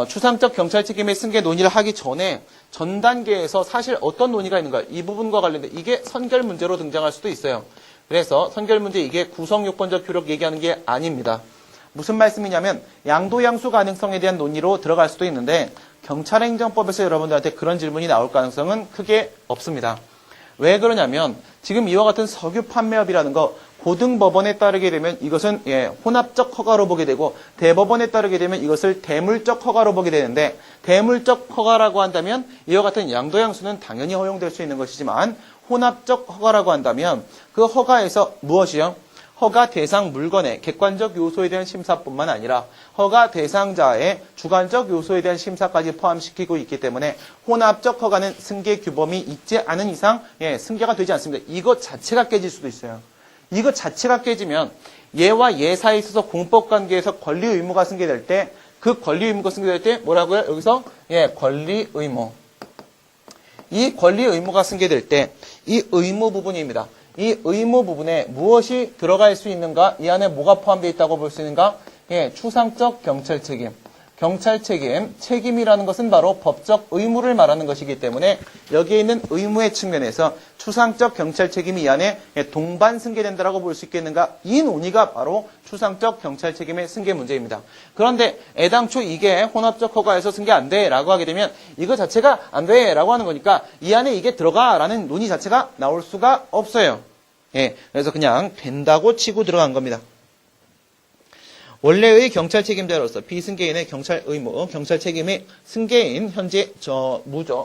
추상적 경찰 책임의 승계 논의를 하기 전에 전 단계에서 사실 어떤 논의가 있는가 이 부분과 관련된 이게 선결 문제로 등장할 수도 있어요. 그래서 선결 문제 이게 구성 요건적 효력 얘기하는 게 아닙니다. 무슨 말씀이냐면 양도 양수 가능성에 대한 논의로 들어갈 수도 있는데 경찰행정법에서 여러분들한테 그런 질문이 나올 가능성은 크게 없습니다. 왜 그러냐면 지금 이와 같은 석유 판매업이라는 거 고등법원에 따르게 되면 이것은 혼합적 허가로 보게 되고 대법원에 따르게 되면 이것을 대물적 허가로 보게 되는데 대물적 허가라고 한다면 이와 같은 양도양수는 당연히 허용될 수 있는 것이지만 혼합적 허가라고 한다면 그 허가에서 무엇이요? 허가 대상 물건의 객관적 요소에 대한 심사뿐만 아니라 허가 대상자의 주관적 요소에 대한 심사까지 포함시키고 있기 때문에 혼합적 허가는 승계 규범이 있지 않은 이상 승계가 되지 않습니다. 이것 자체가 깨질 수도 있어요. 이것 자체가 깨지면 얘와 얘 사이에 있어서 공법관계에서 권리 의무가 승계될 때 그 권리 의무가 승계될 때 뭐라고요? 여기서 권리 의무. 이 권리 의무가 승계될 때 이 의무 부분입니다. 이 의무 부분에 무엇이 들어갈 수 있는가? 이 안에 뭐가 포함되어 있다고 볼 수 있는가? 추상적 경찰 책임. 경찰 책임이라는 것은 바로 법적 의무를 말하는 것이기 때문에 여기에 있는 의무의 측면에서 추상적 경찰 책임이 이 안에 동반 승계된다라고 볼 수 있겠는가? 이 논의가 바로 추상적 경찰 책임의 승계 문제입니다. 그런데 애당초 이게 혼합적 허가에서 승계 안 돼라고 하게 되면 이거 자체가 안 돼라고 하는 거니까 이 안에 이게 들어가라는 논의 자체가 나올 수가 없어요. 예, 그래서 그냥 된다고 치고 들어간 겁니다. 원래의 경찰 책임자로서 비승계인의 경찰 의무, 경찰 책임의 승계인 현재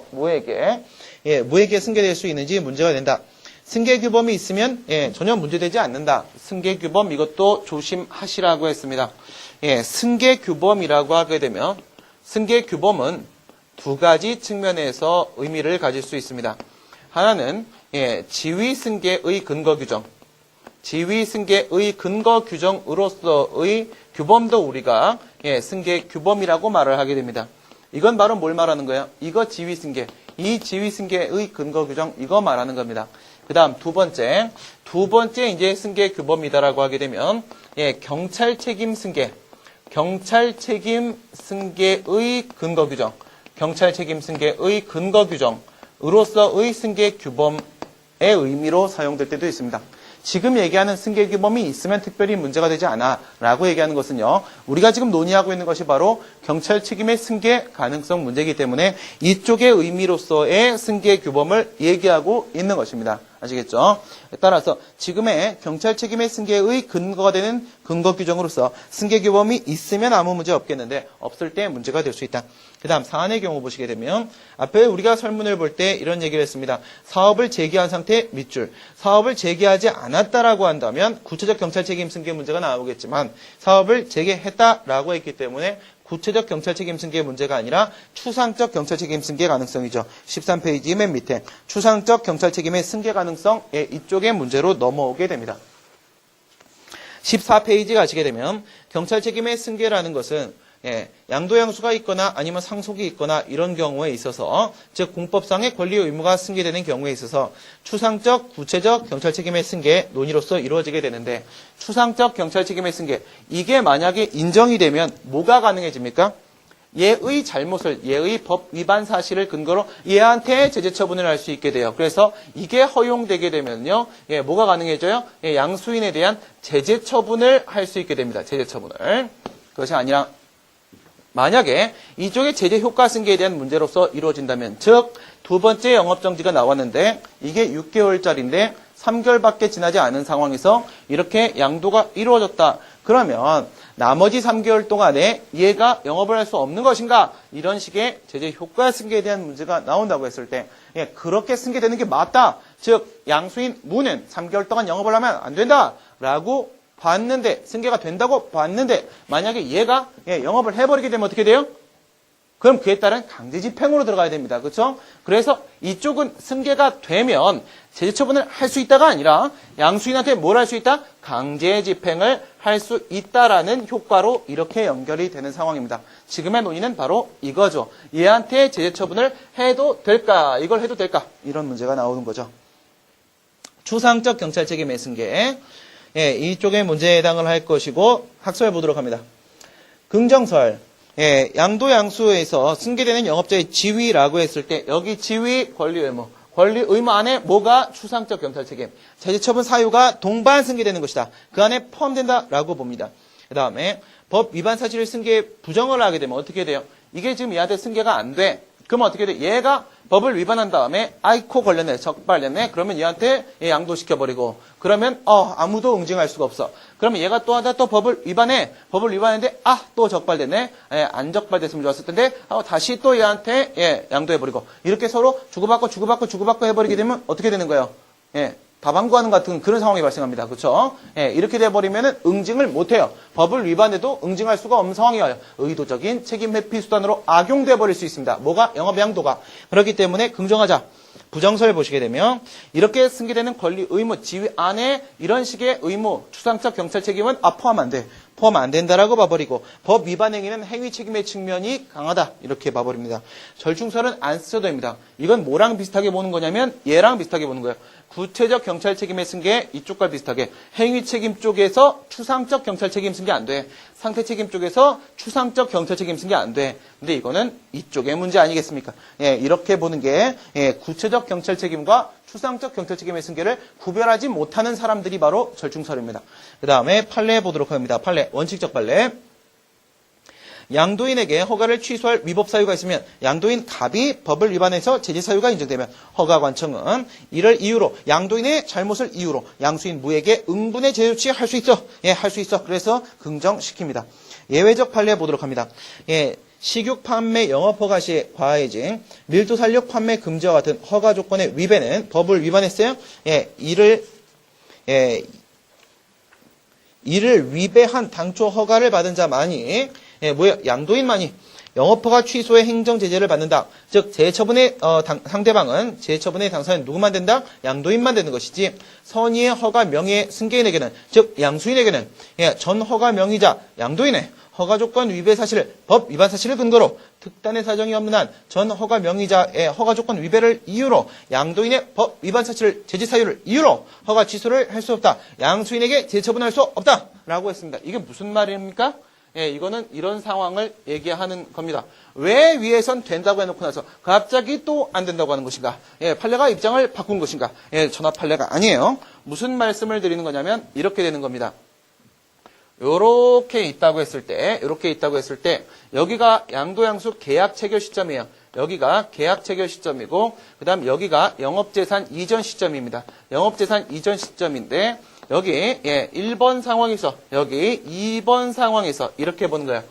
무에게 승계될 수 있는지 문제가 된다. 승계 규범이 있으면 전혀 문제되지 않는다. 승계 규범 이것도 조심하시라고 했습니다. 승계 규범이라고 하게 되면 승계 규범은 두 가지 측면에서 의미를 가질 수 있습니다. 하나는 지위 승계의 근거 규정. 지위 승계의 근거 규정으로서의 규범도 우리가 승계 규범이라고 말을 하게 됩니다. 이건 바로 뭘 말하는 거예요? 이거 지위 승계. 이 지위 승계의 근거 규정 이거 말하는 겁니다. 그다음 두 번째 이제 승계 규범이다라고 하게 되면 경찰 책임 승계. 경찰 책임 승계의 근거 규정. 경찰 책임 승계의 근거 규정으로서의 승계 규범의 의미로 사용될 때도 있습니다. 지금 얘기하는 승계 규범이 있으면 특별히 문제가 되지 않아 라고 얘기하는 것은요. 우리가 지금 논의하고 있는 것이 바로 경찰 책임의 승계 가능성 문제이기 때문에 이쪽의 의미로서의 승계 규범을 얘기하고 있는 것입니다. 아시겠죠? 따라서 지금의 경찰 책임의 승계의 근거가 되는 근거 규정으로서 승계 규범이 있으면 아무 문제 없겠는데 없을 때 문제가 될 수 있다. 그 다음 사안의 경우 보시게 되면 앞에 우리가 설문을 볼 때 이런 얘기를 했습니다. 사업을 재개한 상태 밑줄. 사업을 재개하지 않았다라고 한다면 구체적 경찰 책임 승계 문제가 나오겠지만 사업을 재개했다라고 했기 때문에 구체적 경찰 책임 승계 문제가 아니라 추상적 경찰 책임 승계 가능성이죠. 13페이지 맨 밑에 추상적 경찰 책임의 승계 가능성 이쪽의 문제로 넘어오게 됩니다. 14페이지 가시게 되면 경찰 책임의 승계라는 것은 양도양수가 있거나 아니면 상속이 있거나 이런 경우에 있어서 즉 공법상의 권리 의무가 승계되는 경우에 있어서 추상적 구체적 경찰 책임의 승계 논의로서 이루어지게 되는데 추상적 경찰 책임의 승계 이게 만약에 인정이 되면 뭐가 가능해집니까? 얘의 잘못을 얘의 법 위반 사실을 근거로 얘한테 제재 처분을 할 수 있게 돼요. 그래서 이게 허용되게 되면요. 뭐가 가능해져요? 양수인에 대한 제재 처분을 할 수 있게 됩니다. 제재 처분을. 그것이 아니라 만약에 이쪽의 제재 효과 승계에 대한 문제로서 이루어진다면 즉 두 번째 영업정지가 나왔는데 이게 6개월짜리인데 3개월밖에 지나지 않은 상황에서 이렇게 양도가 이루어졌다. 그러면 나머지 3개월 동안에 얘가 영업을 할 수 없는 것인가? 이런 식의 제재 효과 승계에 대한 문제가 나온다고 했을 때 그렇게 승계되는 게 맞다. 즉 양수인 무는 3개월 동안 영업을 하면 안 된다. 라고 봤는데 승계가 된다고 봤는데 만약에 얘가 영업을 해버리게 되면 어떻게 돼요? 그럼 그에 따른 강제 집행으로 들어가야 됩니다. 그렇죠? 그래서 이쪽은 승계가 되면 제재 처분을 할 수 있다가 아니라 양수인한테 뭘 할 수 있다? 강제 집행을 할 수 있다라는 효과로 이렇게 연결이 되는 상황입니다. 지금의 논의는 바로 이거죠. 얘한테 제재 처분을 해도 될까? 이걸 해도 될까? 이런 문제가 나오는 거죠. 추상적 경찰 책임의 승계. 이쪽의 문제에 해당을 할 것이고 학설 보도록 합니다. 긍정설. 양도양수에서 승계되는 영업자의 지위라고 했을 때 여기 지위, 권리 의무. 권리 의무 안에 뭐가 추상적 경찰 책임. 제재 처분 사유가 동반 승계되는 것이다. 그 안에 포함된다라고 봅니다. 그 다음에 법 위반 사실을 승계 부정을 하게 되면 어떻게 돼요? 이게 지금 얘한테 승계가 안 돼. 그러면 어떻게 돼? 얘가 법을 위반한 다음에 아이코 걸렸네, 적발됐네. 그러면 얘한테 양도시켜버리고 그러면 아무도 응징할 수가 없어. 그러면 얘가 또 하다 또 법을 위반해. 법을 위반했는데 또 적발됐네. 안 적발됐으면 좋았을 텐데 다시 또 얘한테 양도해버리고 이렇게 서로 주고받고 해버리게 되면 어떻게 되는 거예요? 다방구하는 같은 그런 상황이 발생합니다. 그렇죠? 이렇게 돼버리면은 응징을 못해요. 법을 위반해도 응징할 수가 없는 상황이 와요. 의도적인 책임 회피 수단으로 악용돼 버릴 수 있습니다. 뭐가? 영업 양도가. 그렇기 때문에 긍정하자. 부정설 보시게 되면 이렇게 승계되는 권리, 의무, 지위 안에 이런 식의 의무, 추상적 경찰 책임은 포함 안 돼. 포함 안 된다라고 봐버리고 법 위반 행위는 행위 책임의 측면이 강하다 이렇게 봐버립니다. 절충설은 안 쓰셔도 됩니다. 이건 뭐랑 비슷하게 보는 거냐면 얘랑 비슷하게 보는 거예요. 구체적 경찰 책임의 승계 이쪽과 비슷하게 행위 책임 쪽에서 추상적 경찰 책임 승계 안 돼. 상태 책임 쪽에서 추상적 경찰 책임 승계 안 돼. 근데 이거는 이쪽의 문제 아니겠습니까? 예, 이렇게 보는 게 구체적 경찰 책임과 추상적 경찰 책임의 승계를 구별하지 못하는 사람들이 바로 절충설입니다. 그 다음에 판례 보도록 합니다. 판례, 원칙적 판례. 양도인에게 허가를 취소할 위법 사유가 있으면 양도인 갑이 법을 위반해서 제재 사유가 인정되면 허가관청은 이를 이유로 양도인의 잘못을 이유로 양수인 무에게 응분의 제재 조치할 수 있어. 예, 할 수 있어. 그래서 긍정시킵니다. 예외적 판례 보도록 합니다. 예, 식육 판매 영업 허가 시 과해진 밀도 살육 판매 금지와 같은 허가 조건의 위배는 법을 위반했어요. 예, 이를 위배한 당초 허가를 받은 자만이 양도인만이 영업허가 취소의 행정제재를 받는다. 즉 재처분의 상대방은 재처분의 당사자는 누구만 된다? 양도인만 되는 것이지 선의의 허가 명의 승계인에게는 즉 양수인에게는 전 허가 명의자 양도인의 허가 조건 위배 사실을 법 위반 사실을 근거로 특단의 사정이 없는 한 전 허가 명의자의 허가 조건 위배를 이유로 양도인의 법 위반 사실을 제재 사유를 이유로 허가 취소를 할 수 없다. 양수인에게 재처분할 수 없다. 라고 했습니다. 이게 무슨 말입니까? 예, 이거는 이런 상황을 얘기하는 겁니다. 왜 위에선 된다고 해놓고 나서 갑자기 또 안 된다고 하는 것인가? 예, 판례가 입장을 바꾼 것인가? 예, 전압 판례가 아니에요. 무슨 말씀을 드리는 거냐면 이렇게 되는 겁니다. 요렇게 있다고 했을 때, 여기가 양도양수 계약 체결 시점이에요. 여기가 계약 체결 시점이고, 그 다음 여기가 영업재산 이전 시점입니다. 영업재산 이전 시점인데, 여기 1번 상황에서 여기 2번 상황에서 이렇게 보는 거예요.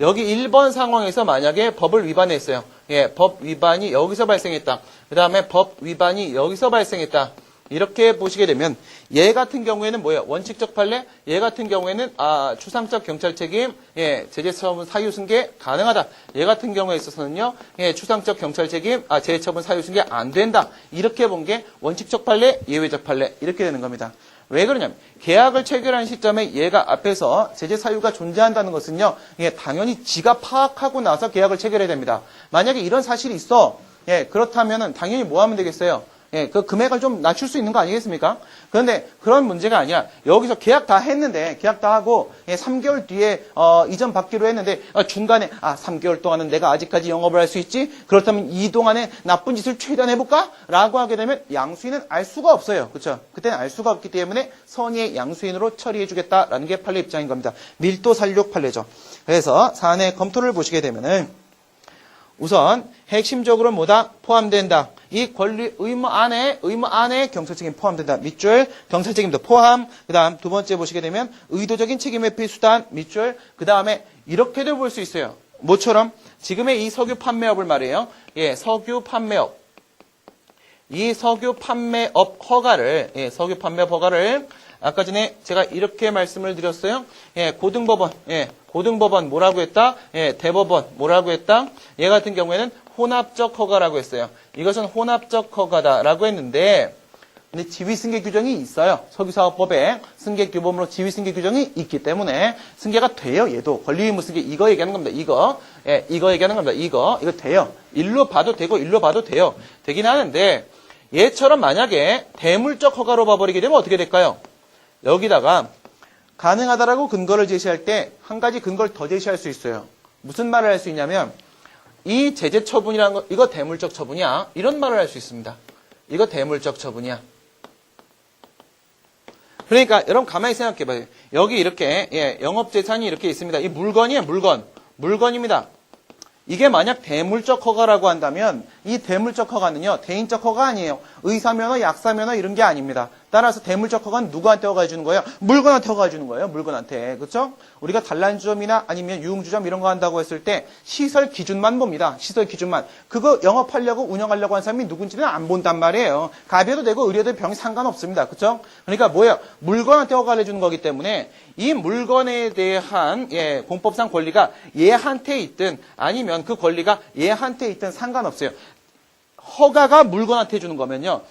여기 1번 상황에서 만약에 법을 위반했어요. 예, 법 위반이 여기서 발생했다. 그 다음에 법 위반이 여기서 발생했다. 이렇게 보시게 되면 얘 같은 경우에는 뭐예요? 원칙적 판례? 얘 같은 경우에는 추상적 경찰 책임, 제재 처분 사유 승계 가능하다. 얘 같은 경우에 있어서는요, 추상적 경찰 책임, 제재 처분 사유 승계 안 된다. 이렇게 본 게 원칙적 판례, 예외적 판례 이렇게 되는 겁니다. 왜 그러냐면 계약을 체결한 시점에 얘가 앞에서 제재 사유가 존재한다는 것은요, 당연히 지가 파악하고 나서 계약을 체결해야 됩니다. 만약에 이런 사실이 있어, 그렇다면은 당연히 뭐 하면 되겠어요? 그 금액을 좀 낮출 수 있는 거 아니겠습니까? 그런데 그런 문제가 아니야. 여기서 계약 다 했는데, 계약 다 하고, 3개월 뒤에, 이전 받기로 했는데, 중간에, 3개월 동안은 내가 아직까지 영업을 할 수 있지? 그렇다면 이 동안에 나쁜 짓을 최대한 해볼까? 라고 하게 되면 양수인은 알 수가 없어요. 그쵸? 그때는 알 수가 없기 때문에 선의의 양수인으로 처리해주겠다라는 게 판례 입장인 겁니다. 밀도 살육 판례죠. 그래서 사안의 검토를 보시게 되면은, 우선 핵심적으로 뭐다? 포함된다. 이 권리 의무 안에 경찰 책임 포함된다. 밑줄 경찰 책임도 포함. 그다음 두 번째 보시게 되면 의도적인 책임 회피 수단 밑줄. 그다음에 이렇게도 볼 수 있어요. 뭐처럼 지금의 이 석유 판매업을 말이에요. 예, 석유 판매업. 이 석유 판매업 허가를 석유 판매업 허가를 아까 전에 제가 이렇게 말씀을 드렸어요. 고등법원 뭐라고 했다? 대법원 뭐라고 했다? 얘 같은 경우에는 혼합적 허가라고 했어요. 이것은 혼합적 허가다라고 했는데, 근데 지위승계 규정이 있어요. 석유사업법에 승계 규범으로 지위승계 규정이 있기 때문에 승계가 돼요. 얘도 권리의무 승계 이거 얘기하는 겁니다. 이거 얘기하는 겁니다. 이거 돼요. 일로 봐도 되고 일로 봐도 돼요. 되긴 하는데 얘처럼 만약에 대물적 허가로 봐버리게 되면 어떻게 될까요? 여기다가 가능하다라고 근거를 제시할 때 한 가지 근거를 더 제시할 수 있어요. 무슨 말을 할 수 있냐면 이 제재 처분이라는 거 이거 대물적 처분이야. 이런 말을 할 수 있습니다. 이거 대물적 처분이야. 그러니까 여러분 가만히 생각해 봐요. 여기 이렇게 영업재산이 이렇게 있습니다. 이 물건이에요. 물건입니다. 이게 만약 대물적 허가라고 한다면 이 대물적 허가는요. 대인적 허가 아니에요. 의사면허, 약사면허 이런 게 아닙니다. 따라서 대물적 허가는 누구한테 허가해 주는 거예요? 물건한테 허가해 주는 거예요. 물건한테. 그렇죠? 우리가 단란주점이나 아니면 유흥주점 이런 거 한다고 했을 때 시설 기준만 봅니다. 시설 기준만. 그거 영업하려고 운영하려고 하는 사람이 누군지는 안 본단 말이에요. 가비도 되고 의료도 병이 상관없습니다. 그렇죠? 그러니까 뭐예요? 물건한테 허가를 해주는 거기 때문에 이 물건에 대한 공법상 권리가 얘한테 있든 아니면 그 권리가 얘한테 있든 상관없어요. 허가가 물건한테 해주는 거면요.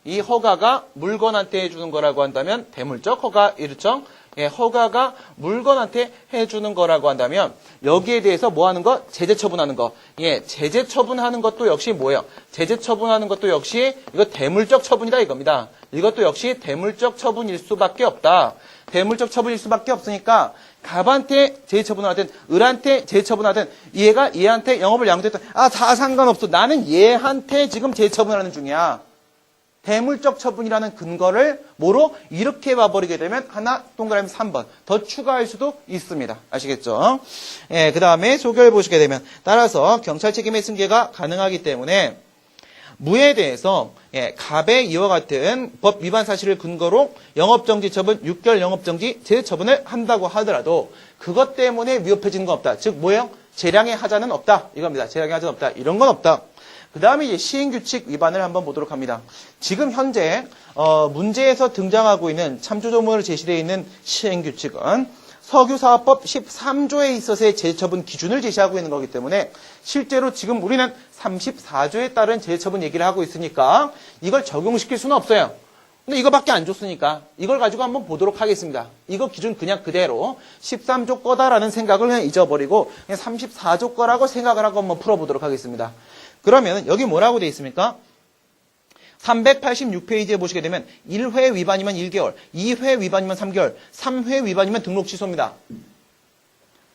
이 허가가 물건한테 해주는 거라고 한다면 대물적 허가 이렇죠? 예, 허가가 물건한테 해주는 거라고 한다면 여기에 대해서 뭐 하는 거? 제재 처분하는 거. 예, 제재 처분하는 것도 역시 뭐예요? 제재 처분하는 것도 역시 이거 대물적 처분이다 이겁니다. 이것도 역시 대물적 처분일 수밖에 없다. 대물적 처분일 수밖에 없으니까 갑한테 제재 처분하든 을한테 제재 처분하든 얘가 얘한테 영업을 양도했던 다 상관없어. 나는 얘한테 지금 제재 처분하는 중이야. 대물적 처분이라는 근거를 뭐로 이렇게 봐버리게 되면 하나 동그라미 3번 더 추가할 수도 있습니다. 아시겠죠? 예, 그 다음에 소결 보시게 되면 따라서 경찰 책임의 승계가 가능하기 때문에 무에 대해서 갑의 이와 같은 법 위반 사실을 근거로 영업정지 처분, 6개월 영업정지 제처분을 한다고 하더라도 그것 때문에 위협해지는 건 없다. 즉 뭐예요? 재량의 하자는 없다. 이겁니다. 재량의 하자는 없다. 이런 건 없다. 그 다음에 이제 시행규칙 위반을 한번 보도록 합니다. 지금 현재 문제에서 등장하고 있는 참조조문으로 제시되어 있는 시행규칙은 석유사업법 13조에 있어서의 제처분 기준을 제시하고 있는 거기 때문에 실제로 지금 우리는 34조에 따른 제처분 얘기를 하고 있으니까 이걸 적용시킬 수는 없어요. 근데 이거밖에 안 줬으니까 이걸 가지고 한번 보도록 하겠습니다. 이거 기준 그냥 그대로 13조 거다라는 생각을 그냥 잊어버리고 그냥 34조 거라고 생각을 하고 한번 풀어보도록 하겠습니다. 그러면 여기 뭐라고 되어 있습니까? 386페이지에 보시게 되면 1회 위반이면 1개월, 2회 위반이면 3개월, 3회 위반이면 등록 취소입니다.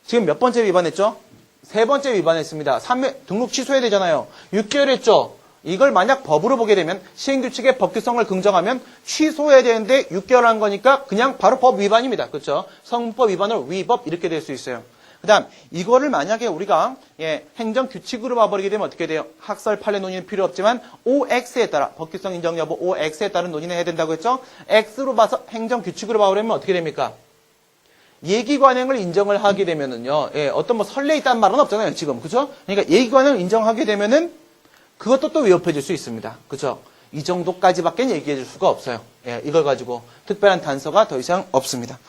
지금 몇 번째 위반했죠? 세 번째 위반했습니다. 3회 등록 취소해야 되잖아요. 6개월 했죠? 이걸 만약 법으로 보게 되면 시행규칙의 법규성을 긍정하면 취소해야 되는데 6개월 한 거니까 그냥 바로 법 위반입니다. 그렇죠? 성문법 위반을 위법 이렇게 될 수 있어요. 그 다음 이거를 만약에 우리가 행정규칙으로 봐버리게 되면 어떻게 돼요? 학설 판례 논의는 필요 없지만 OX에 따라 법규성 인정 여부 OX에 따른 논의는 해야 된다고 했죠? X로 봐서 행정규칙으로 봐버리면 어떻게 됩니까? 예기관행을 인정을 하게 되면은요, 어떤 뭐 선례 있다는 말은 없잖아요, 지금. 그죠? 그러니까 예기관행을 인정하게 되면은 그것도 또 위협해질 수 있습니다. 그죠? 이 정도까지밖에 얘기해 줄 수가 없어요. 이걸 가지고 특별한 단서가 더 이상 없습니다.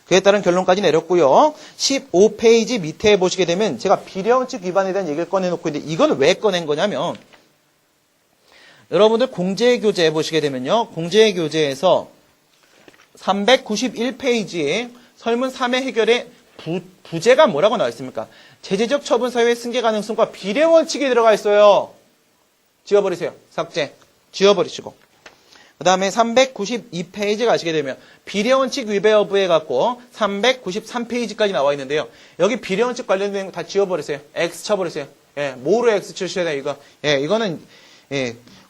그에 따른 결론까지 내렸고요. 15페이지 밑에 보시게 되면 제가 비례원칙 위반에 대한 얘기를 꺼내놓고 있는데 이건 왜 꺼낸 거냐면 여러분들 공제교재 보시게 되면요. 공제교재에서 391페이지에 설문 3회 해결에 부제가 뭐라고 나와 있습니까? 제재적 처분 사유의 승계 가능성과 비례원칙이 들어가 있어요. 지워버리세요. 삭제. 지워버리시고. 그 다음에 392페이지 가시게 되면 비례원칙 위배 여부에 갖고 393페이지까지 나와 있는데요. 여기 비례원칙 관련된 거 다 지워버리세요. X 쳐버리세요. 뭐로 X 치셔야 돼요, 이거. 이거는,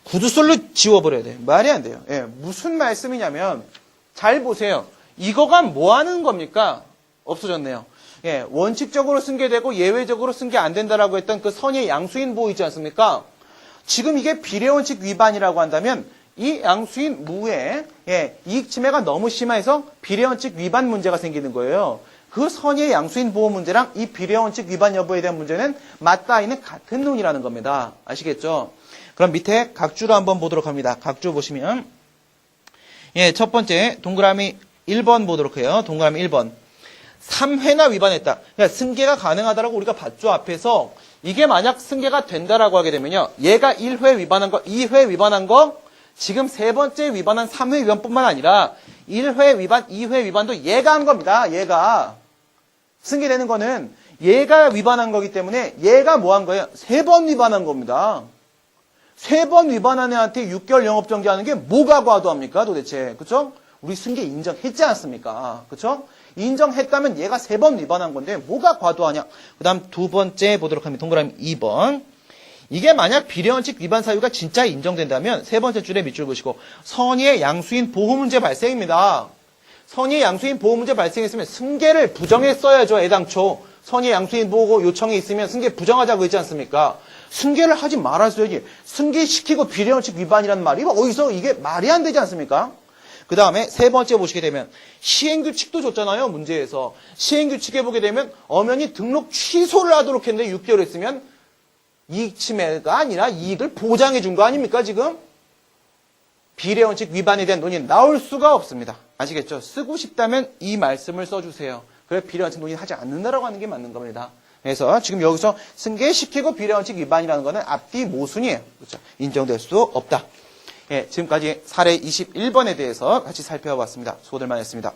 구두솔로 지워버려야 돼요. 말이 안 돼요. 무슨 말씀이냐면, 잘 보세요. 이거가 뭐 하는 겁니까? 없어졌네요. 원칙적으로 승계되고 예외적으로 승계 안 된다라고 했던 그 선의 양수인 보호 있지 않습니까? 지금 이게 비례원칙 위반이라고 한다면, 이 양수인 무에 이익 침해가 너무 심해서 비례원칙 위반 문제가 생기는 거예요. 그 선의 양수인 보호 문제랑 이 비례원칙 위반 여부에 대한 문제는 맞닿아 있는 같은 논이라는 겁니다. 아시겠죠? 그럼 밑에 각주로 한번 보도록 합니다. 각주 보시면 첫 번째 동그라미 1번 보도록 해요. 동그라미 1번. 3회나 위반했다. 그러니까 승계가 가능하다라고 우리가 봤죠. 앞에서 이게 만약 승계가 된다라고 하게 되면요. 얘가 1회 위반한 거, 2회 위반한 거 지금 세 번째 위반한 3회 위반뿐만 아니라 1회 위반, 2회 위반도 얘가 한 겁니다. 얘가. 승계되는 거는 얘가 위반한 거기 때문에 얘가 뭐 한 거예요? 3번 위반한 겁니다. 3번 위반한 애한테 6개월 영업정지하는 게 뭐가 과도합니까? 도대체. 그쵸? 우리 승계 인정했지 않습니까? 그쵸? 인정했다면 얘가 3번 위반한 건데 뭐가 과도하냐? 그 다음 두 번째 보도록 합니다. 동그라미 2번. 이게 만약 비례원칙 위반 사유가 진짜 인정된다면 세 번째 줄에 밑줄 보시고 선의의 양수인 보호 문제 발생입니다. 선의의 양수인 보호 문제 발생했으면 승계를 부정했어야죠. 애당초. 선의의 양수인 보호 요청이 있으면 승계 부정하자고 했지 않습니까? 승계를 하지 말았어야지. 승계시키고 비례원칙 위반이라는 말이 어디서 이게 말이 안 되지 않습니까? 그 다음에 세 번째 보시게 되면 시행규칙도 줬잖아요. 문제에서. 시행규칙에 보게 되면 엄연히 등록 취소를 하도록 했는데 6개월 했으면 이익 침해가 아니라 이익을 보장해 준 거 아닙니까, 지금? 비례원칙 위반에 대한 논의는 나올 수가 없습니다. 아시겠죠? 쓰고 싶다면 이 말씀을 써주세요. 그래 비례원칙 논의는 하지 않는다라고 하는 게 맞는 겁니다. 그래서 지금 여기서 승계시키고 비례원칙 위반이라는 거는 앞뒤 모순이에요. 그렇죠? 인정될 수 없다. 지금까지 사례 21번에 대해서 같이 살펴봤습니다. 수고들 많으셨습니다.